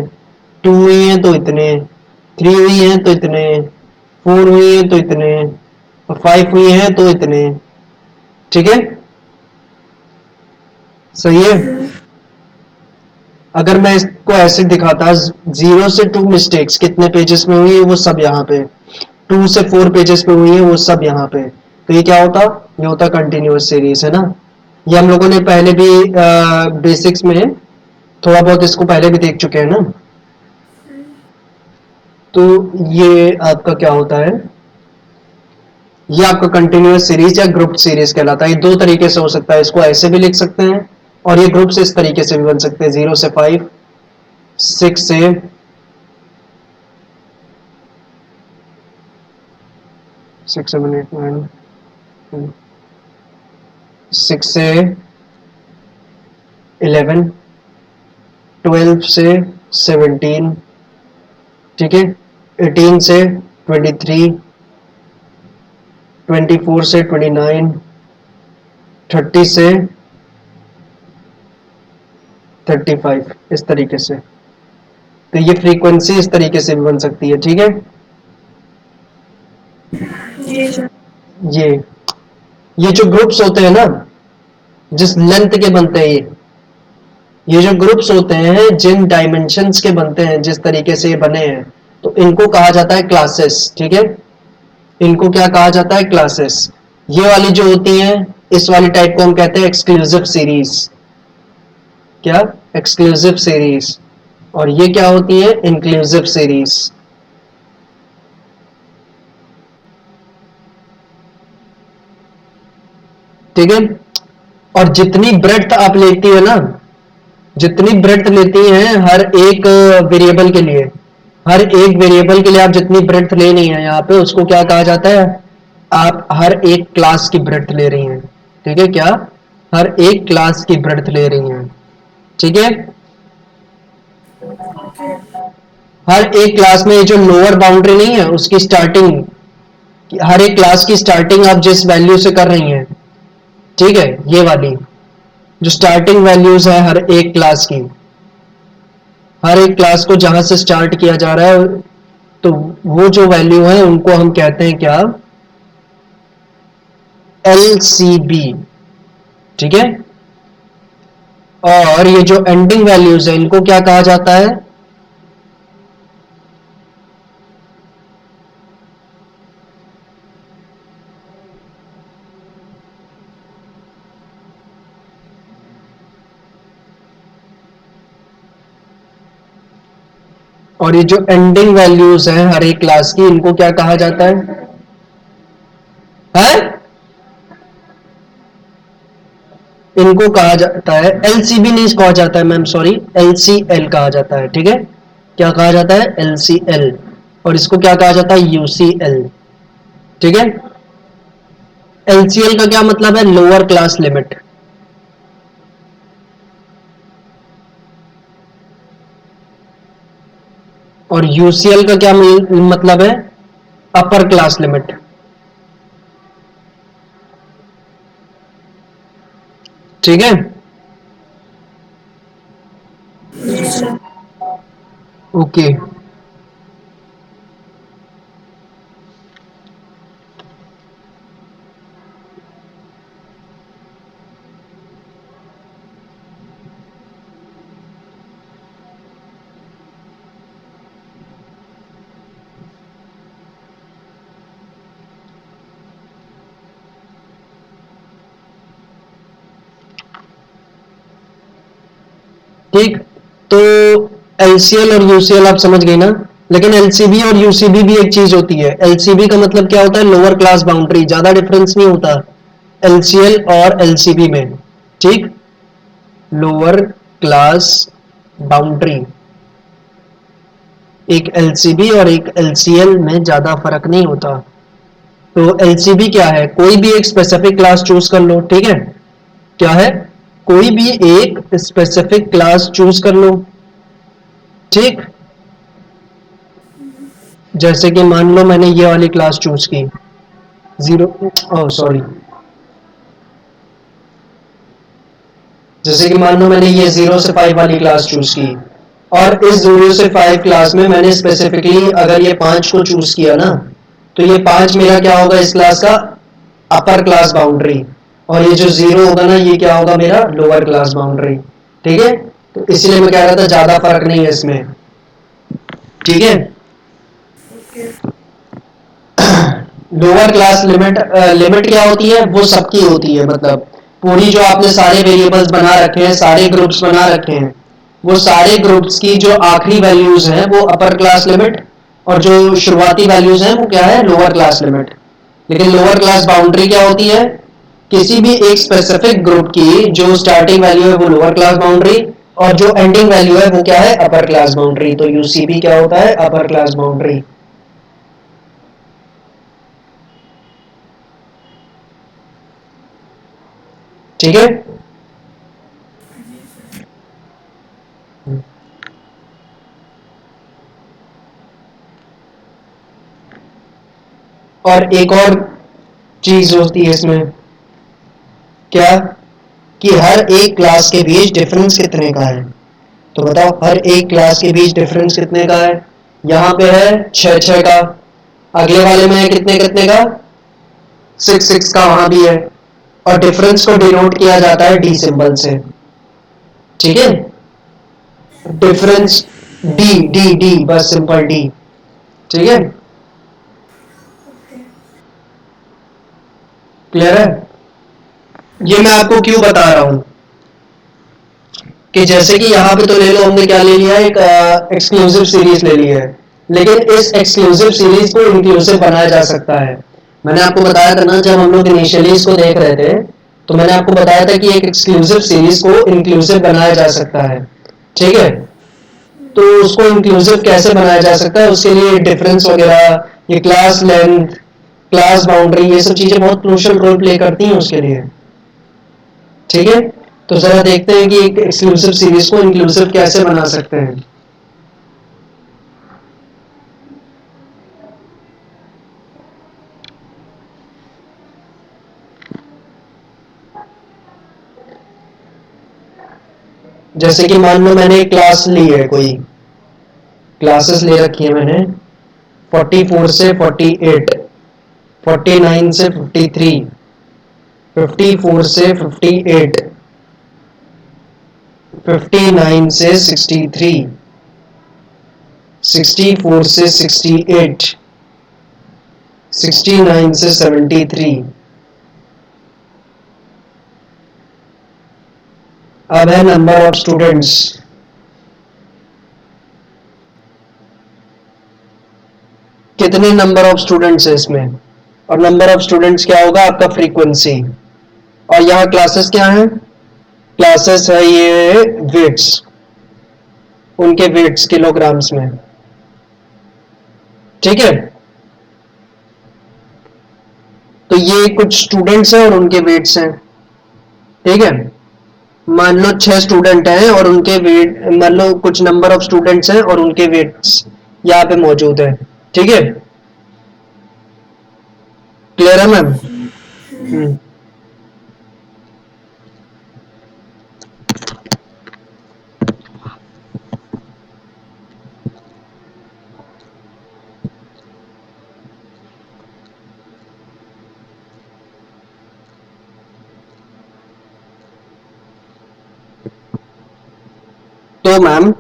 2 हुई है तो इतने। 3 हुई है तो इतने। 4 हुई है तो इतने। और 5 हुई है तो इतने, ठीक है, सही है। अगर मैं इसको ऐसे दिखाता, 0 से 2 मिस्टेक्स कितने पेजेस में हुई है वो सब यहाँ पे, 2 से 4 पेजेस पे हुई है वो सब यहाँ पे, तो ये क्या होता, ये होता कंटिन्यूअस सीरीज, है ना। ये हम लोगों ने पहले भी बेसिक्स में थोड़ा बहुत इसको पहले भी देख चुके हैं ना। तो ये आपका क्या होता है, ये आपका कंटिन्यूअस सीरीज या ग्रुप सीरीज कहलाता है। ये दो तरीके से हो सकता है, इसको ऐसे भी लिख सकते हैं और ये ग्रुप से इस तरीके से भी बन सकते हैं, 0 से 5, 6 से 6, 7, 8, 9, 6 से 11, 12 से 17, ठीक है, 18 से 23, 24 से 29, 30 से 35, इस तरीके से। तो ये फ्रीक्वेंसी इस तरीके से भी बन सकती है, ठीक है। जी सर। ये जो ग्रुप्स होते हैं ना, जिस लेंथ के बनते हैं ये जो ग्रुप्स होते हैं जिन डायमेंशंस के बनते हैं, जिस तरीके से ये बने हैं, तो इनको कहा जाता है क्लासेस, ठीक है। इनको क्या कहा जाता है, क्लासेस। ये वाली जो होती हैं, इस वाली टाइप को हम कहते हैं एक्सक्लूसिव सीरीज। क्या, एक्सक्लूसिव सीरीज। और ये क्या होती है, इंक्लूसिव सीरीज, ठीक है। और जितनी ब्रेड्थ आप लेती है ना, जितनी ब्रेड्थ लेती हैं हर एक वेरिएबल के लिए, हर एक वेरिएबल के लिए आप जितनी ब्रेड्थ लेनी है यहाँ पे, उसको क्या कहा जाता है, आप हर एक क्लास की ब्रेड्थ ले रही हैं, ठीक है, क्या हर एक क्लास की ब्रेड्थ ले रही हैं, ठीक है। ओके। हर एक क्लास में जो लोअर बाउंड्री नहीं है उसकी स्टार्टिंग, हर एक क्लास की स्टार्टिंग आप जिस वैल्यू से कर रही हैं, ठीक है, ये वाली जो स्टार्टिंग वैल्यूज है हर एक क्लास की, हर एक क्लास को जहां से स्टार्ट किया जा रहा है, तो वो जो वैल्यू है उनको हम कहते हैं क्या, LCB, ठीक है। और ये जो एंडिंग वैल्यूज है इनको क्या कहा जाता है, और ये जो एंडिंग वैल्यूज हैं हर एक क्लास की इनको क्या कहा जाता है? इनको कहा जाता है LCB, नहीं कहा जाता है मैम, सॉरी, LCL कहा जाता है, ठीक है। क्या कहा जाता है? LCL। और इसको क्या कहा जाता है? UCL, ठीक है। LCL का क्या मतलब है? Lower class limit. और UCL का क्या मतलब है? अपर क्लास लिमिट, ठीक है। जी सर। ओके, ठीक। तो LCL और UCL आप समझ गए ना, लेकिन LCB और UCB भी एक चीज होती है। LCB का मतलब क्या होता है? लोअर क्लास बाउंड्री, ज्यादा डिफरेंस नहीं होता LCL और LCB में, ठीक। लोअर क्लास बाउंड्री, एक LCB और एक LCL में ज्यादा फर्क नहीं होता। तो LCB क्या है? कोई भी एक स्पेसिफिक क्लास चूज कर लो, ठीक है। क्या है? कोई भी एक स्पेसिफिक क्लास चूज कर लो, ठीक। जैसे कि मान लो मैंने ये वाली क्लास चूज की, जीरो, ओह सॉरी, जैसे कि मान लो मैंने ये 0 से 5 वाली क्लास चूज की, और इस 0 से 5 क्लास में मैंने स्पेसिफिकली अगर ये 5 को चूज किया ना, तो ये 5 मेरा क्या होगा इस क्लास का? अपर क्लास बाउंड्री। और ये जो 0 होगा ना, ये क्या होगा? मेरा लोअर क्लास बाउंड्री, ठीक है। तो इसलिए मैं कह रहा था ज्यादा फर्क नहीं है इसमें, ठीक है। Okay. Lower class limit, limit क्या होती है? वो सबकी होती है, मतलब पूरी जो आपने सारे वेरिएबल्स बना रखे हैं, सारे ग्रुप्स बना रखे हैं, वो सारे ग्रुप्स की जो आखिरी वैल्यूज हैं वो अपर क्लास लिमिट, और जो शुरुआती वैल्यूज हैं वो क्या है? Lower class limit. लेकिन लोअर क्लास बाउंड्री क्या होती है? किसी भी एक स्पेसिफिक ग्रुप की जो स्टार्टिंग वैल्यू है वो लोअर क्लास बाउंड्री, और जो एंडिंग वैल्यू है वो क्या है? अपर क्लास बाउंड्री। तो यूसीबी क्या होता है? अपर क्लास बाउंड्री, ठीक है। और एक और चीज होती है इसमें, क्या? कि हर एक क्लास के बीच डिफरेंस कितने का है? तो बताओ, हर एक क्लास के बीच डिफरेंस कितने का है? यहाँ पे है 6 का, अगले वाले में है कितने कितने का? 6 का, वहां भी है। और डिफरेंस को डिनोट किया जाता है डी सिंबल से, ठीक है। डिफरेंस डी डी डी, बस सिंपल डी, ठीक है। ओके। क्लियर है? ये मैं आपको क्यों बता रहा हूं कि जैसे कि यहाँ पे तो ले लो, हमने क्या ले लिया? एक एक्सक्लूसिव सीरीज ले ली है, लेकिन इस एक्सक्लूसिव सीरीज को इंक्लूसिव बनाया जा सकता है। मैंने आपको बताया था ना, जब हम लोग इनिशियली इसको देख रहे थे, तो मैंने आपको बताया था कि एक एक्सक्लूसिव सीरीज को इंक्लूसिव बनाया जा सकता है, ठीक है। तो उसको इंक्लूसिव कैसे बनाया जा सकता है? उसके लिए डिफरेंस वगैरह, ये क्लास लेंथ, क्लास बाउंड्री, ये सब चीजें बहुत क्रूशियल रोल प्ले करती हैं उसके लिए। ठीक है, तो जरा देखते हैं कि एक एक्सक्लूसिव सीरीज को इंक्लूसिव कैसे बना सकते हैं। जैसे कि मान लो मैंने एक क्लास ली है, कोई क्लासेस ले रखी है मैंने 44 से 48, 49 से 53, 54 से 58, 59 से 63, 64 से 68, 69 से 73। अब है नंबर ऑफ स्टूडेंट्स। कितने नंबर ऑफ स्टूडेंट्स है इसमें, और नंबर ऑफ स्टूडेंट्स क्या होगा आपका फ्रीक्वेंसी, और यहाँ क्लासेस क्या है, क्लासेस है ये वेट्स, उनके वेट्स किलोग्राम्स में। ठीक है, तो ये कुछ स्टूडेंट्स हैं और उनके वेट्स हैं। ठीक है, मान लो 6 स्टूडेंट हैं और उनके वेट, मान लो कुछ नंबर ऑफ स्टूडेंट्स हैं और उनके वेट्स यहाँ पे मौजूद है। ठीक है, क्लियर है मैम? तो मैम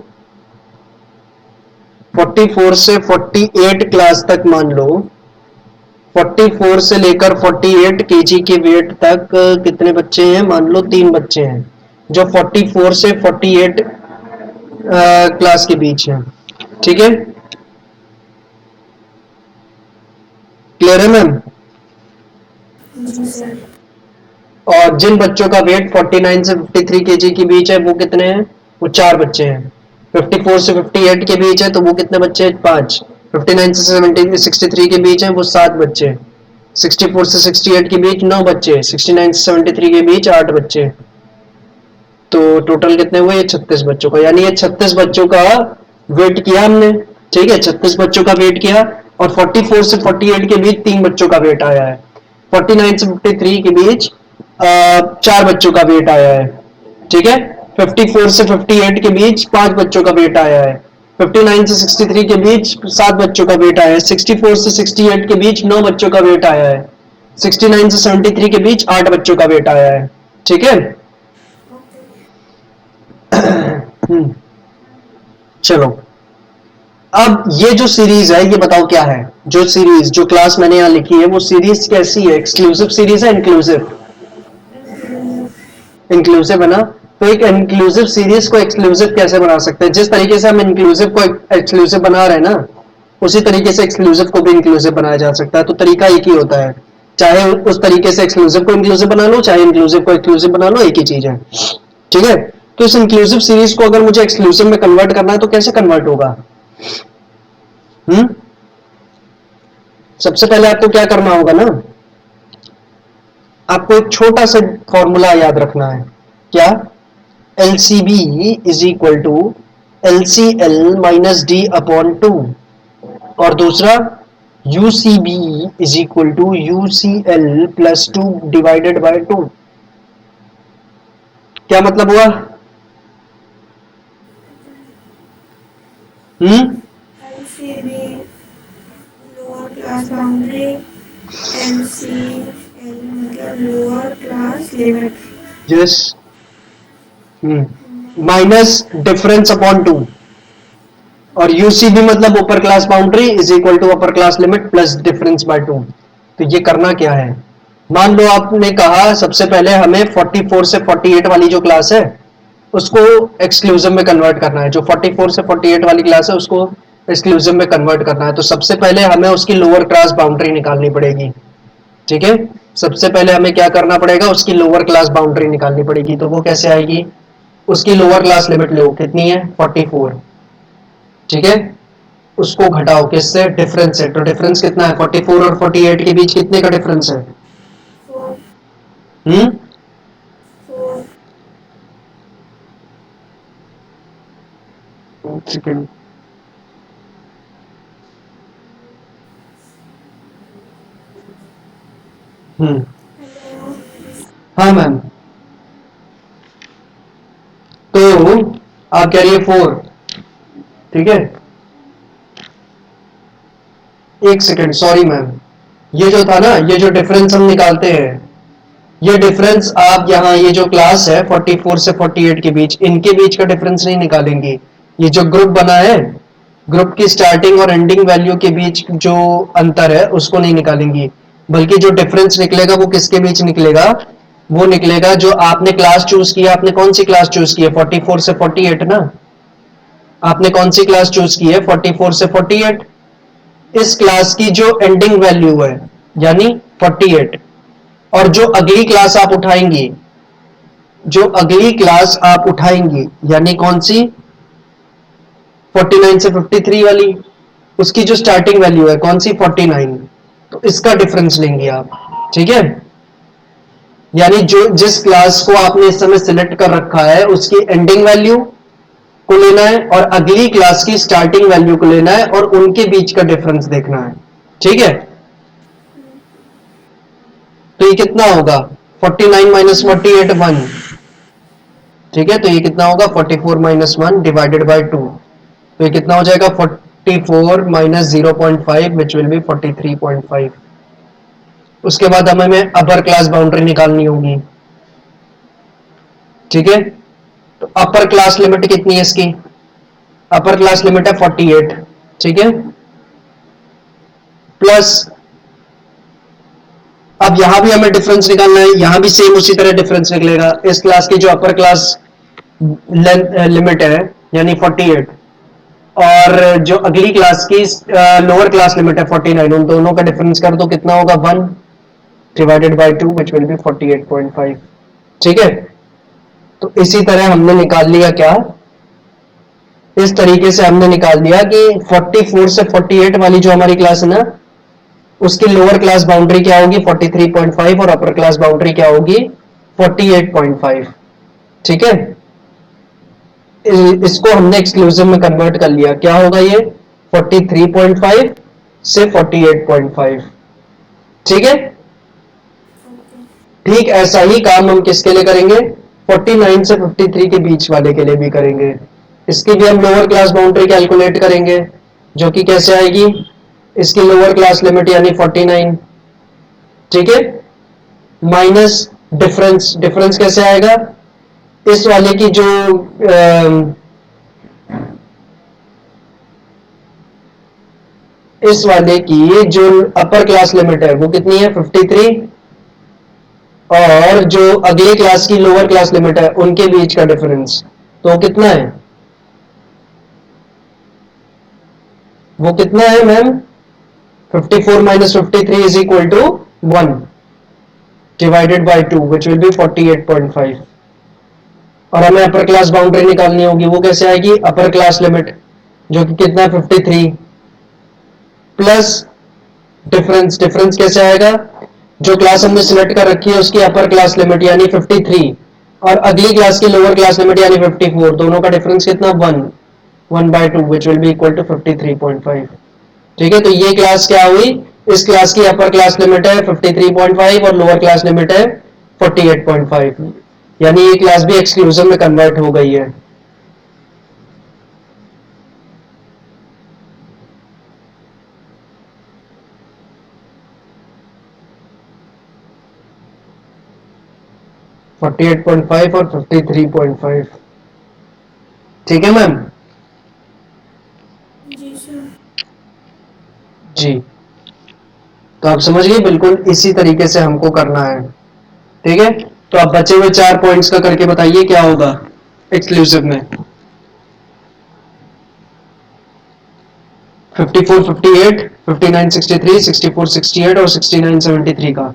44 से 48 क्लास तक मान लो, 44 से लेकर 48 केजी के वेट तक कितने बच्चे हैं, मान लो 3 बच्चे हैं जो 44 से 48 क्लास के बीच हैं। ठीक है, क्लियर है मैम? जी सर। और जिन बच्चों का वेट 49 से 53 केजी के बीच है वो कितने हैं, वो 4 बच्चे हैं। 54 से 58 के बीच है तो वो कितने बच्चे हैं, 5। 59 से 63 के बीच है वो 7 बच्चे। 64 से 68 के बीच 9 बच्चे। 69 से 73 के बीच 8 बच्चे। तो टोटल कितने हुए, ये 36 बच्चों का, यानी ये 36 बच्चों का वेट किया हमने। ठीक है, 36 बच्चों का वेट किया, और 44 से 48 के बीच 3 बच्चों का वेट आया है। 49 से 53 के बीच 4 बच्चों का वेट आया है। ठीक है, 54 से 58 के बीच 5 बच्चों का वेट आया है। 59 से 63 के बीच 7 बच्चों का वेट आया है। 64 से 68 के बीच 9 बच्चों का वेट आया है। 69 से 73 के बीच 8 बच्चों का वेट आया है। ठीक है, चलो अब ये जो सीरीज है ये बताओ क्या है। जो सीरीज, जो क्लास मैंने यहाँ लिखी है वो सीरीज कैसी है, एक्सक्लूसिव सीरीज है इंक्लूसिव? इंक्लूसिव है ना। तो एक इंक्लूसिव सीरीज को एक्सक्लूसिव कैसे बना सकते हैं, जिस तरीके से हम इंक्लूसिव को एक्सक्लूसिव बना रहे हैं ना, उसी तरीके से एक्सक्लूसिव को भी इंक्लूसिव बनाया जा सकता है। तो तरीका एक ही होता है, चाहे उस तरीके से एक्सक्लूसिव को इंक्लूसिव बना लो, चाहे इंक्लूसिव को एक्सक्लूसिव बना लो, एक ही चीज है। ठीक है, तो इस इंक्लूसिव सीरीज को अगर मुझे एक्सक्लूसिव में कन्वर्ट करना है तो कैसे कन्वर्ट होगा? सबसे पहले आपको क्या करना होगा ना, आपको एक छोटा सा फॉर्मूला याद रखना है। क्या? LCB is equal to LCL minus D upon 2, और दूसरा UCB is equal to UCL plus 2 divided by 2। क्या मतलब हुआ? LCB lower class boundary, LCL मतलब lower class limit. Yes, minus difference upon 2, और UCB मतलब upper class boundary is equal to upper class limit plus difference by 2। तो ये करना क्या है, मान लो आपने कहा सबसे पहले हमें 44 से 48 वाली जो क्लास है उसको एक्सक्लूसिव में कन्वर्ट करना है। जो 44 से 48 वाली क्लास है उसको एक्सक्लूसिव में कन्वर्ट करना है, तो सबसे पहले हमें उसकी लोअर क्लास बाउंड्री निकालनी पड़ेगी। ठीक है, सबसे पहले हमें क्या करना पड़ेगा, उसकी लोअर क्लास बाउंड्री निकालनी पड़ेगी। तो वो कैसे आएगी, उसकी लोअर क्लास लिमिट लो, कितनी है, 44। ठीक है, उसको घटाओ किससे, डिफरेंस से। तो डिफरेंस कितना है, 44 और 48 के बीच कितने का डिफरेंस है? 4 हम्म 4 सेकेंड। हेलो। हाँ मैम। तो आप कह रही है 4, ठीक है। एक सेकेंड, सॉरी मैम, ये जो था ना, ये जो डिफरेंस हम निकालते हैं, ये डिफरेंस आप यहाँ, ये जो क्लास है 44 से 48 के बीच, इनके बीच का डिफरेंस नहीं निकालेंगे। ये जो ग्रुप बना है, ग्रुप की स्टार्टिंग और एंडिंग वैल्यू के बीच जो अंतर है उसको नहीं निकालेंगे, बल्कि जो डिफरेंस निकलेगा वो किसके बीच निकलेगा, वो निकलेगा जो आपने क्लास चूज किया। आपने कौन सी क्लास चूज की है, 44 से 48 ना। आपने कौन सी क्लास चूज की है, 44 से 48। इस क्लास की जो एंडिंग वैल्यू है यानी 48, और जो अगली क्लास आप उठाएंगी, जो अगली क्लास आप उठाएंगी यानी कौन सी, 49 से 53 वाली, उसकी जो स्टार्टिंग वैल्यू है कौन सी, 49। तो इसका डिफरेंस लेंगे आप, ठीक है। यानी जो जिस क्लास को आपने इस समय सिलेक्ट कर रखा है उसकी एंडिंग वैल्यू को लेना है और अगली क्लास की स्टार्टिंग वैल्यू को लेना है और उनके बीच का डिफरेंस देखना है, ठीक है। तो ये कितना होगा, 49 माइनस 48 1, ठीक है। तो ये कितना होगा, 44 माइनस 1 डिवाइडेड बाई 2। तो ये कितना हो जाएगा, 44 माइनस 0.5 विच विल बी 43.5। उसके बाद हमें अपर क्लास बाउंड्री निकालनी होगी, ठीक है। तो अपर क्लास लिमिट कितनी है इसकी, अपर क्लास लिमिट है 48, ठीक है। प्लस अब यहां भी हमें डिफरेंस निकालना है, यहां भी सेम उसी तरह डिफरेंस निकलेगा। इस क्लास की जो अपर क्लास लिमिट है यानी 48, और जो अगली क्लास की लोअर क्लास लिमिट है 49, उन दोनों का डिफरेंस कर दो, कितना होगा, 1 divided by 2 which will be 48.5, ठीक है। तो इसी तरह हमने निकाल लिया क्या, इस तरीके से हमने निकाल दिया कि 44 से 48 वाली जो हमारी क्लास है ना, उसकी लोअर क्लास बाउंड्री क्या होगी, 43.5, और अपर क्लास बाउंड्री क्या होगी, 48.5, ठीक है। इसको हमने एक्सक्लूसिव में कन्वर्ट कर लिया, क्या होगा ये, 43.5 से 48.5, ठीक है। ओके। ठीक ऐसा ही काम हम किसके लिए करेंगे, 49 से 53 के बीच वाले के लिए भी करेंगे। इसकी भी हम लोअर क्लास बाउंड्री कैलकुलेट करेंगे, जो कि कैसे आएगी, इसकी लोअर क्लास लिमिट यानी 49, ठीक है, माइनस डिफरेंस, डिफरेंस कैसे आएगा, इस वाले की जो इस वाले की जो अपर क्लास लिमिट है वो कितनी है, 53, और जो अगले क्लास की लोअर क्लास लिमिट है उनके बीच का डिफरेंस, तो कितना है, वो कितना है ma'am, 54 minus 53 is equal to 1 divided by 2 which will be 48.5। और हमें अपर क्लास बाउंड्री निकालनी होगी, वो कैसे आएगी, अपर क्लास लिमिट जो कि कितना है 53 प्लस डिफरेंस, डिफरेंस कैसे आएगा, जो क्लास हमने सिलेक्ट कर रखी है उसकी अपर क्लास लिमिट यानी 53 और अगली क्लास की लोअर क्लास लिमिट यानी 54, दोनों का डिफरेंस कितना, 1/2 which will be equal to 53.5, ठीक है। तो ये क्लास क्या हुई, इस क्लास की अपर क्लास लिमिट है 53.5 और लोअर क्लास लिमिट है 48.5, यानी ये क्लास भी एक्सक्लूसिव में कन्वर्ट हो गई है। 48.5 और 53.5, ठीक है मैम। जी सर। जी, तो आप समझ गए, बिल्कुल इसी तरीके से हमको करना है, ठीक है। तो आप बचे हुए 4 पॉइंट्स का करके बताइए क्या होगा एक्सक्लूसिव में, 54 58 59 63 64 68 और 69 73 का।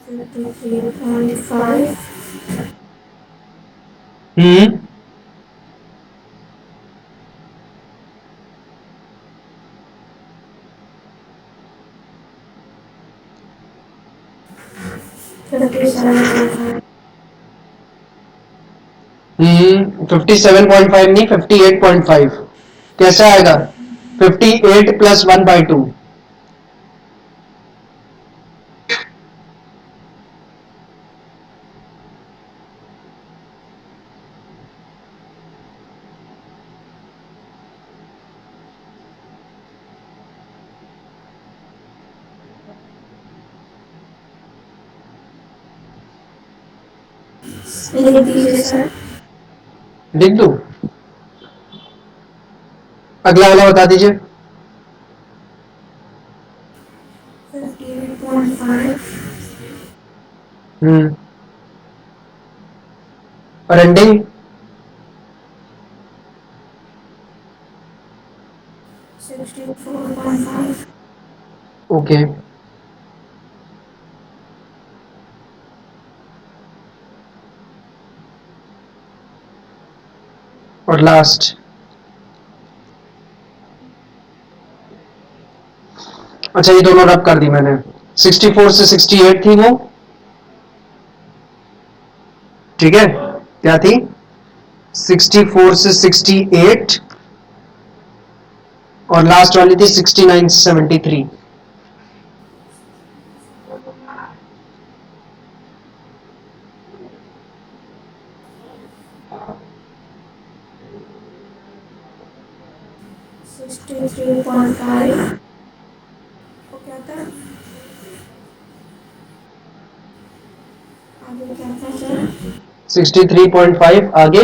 53.5. हम्म 57.5. 57.5 नहीं 58.5 कैसे आएगा 58 प्लस 1/2 लिख दीजिए सर. लिख दो अगला वाला बता दीजिए 58.5. और एंडिंग 64.5. ओके और लास्ट अच्छा ये दोनों रब कर दी मैंने 64 से 68 थी वो ठीक है क्या थी 64 से 68 और लास्ट वाली थी 69 से 73 63.5. वो क्या था? आगे क्या था सर? 63.5 आगे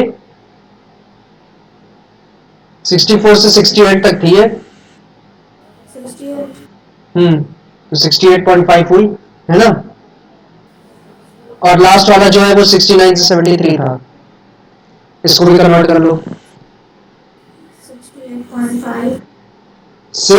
64 से 68 तक थी ये 68. तो 68.5 हुई है ना और लास्ट वाला जो है वो 69 से 73 था इसको भी कन्वर्ट कर लो 68.5. से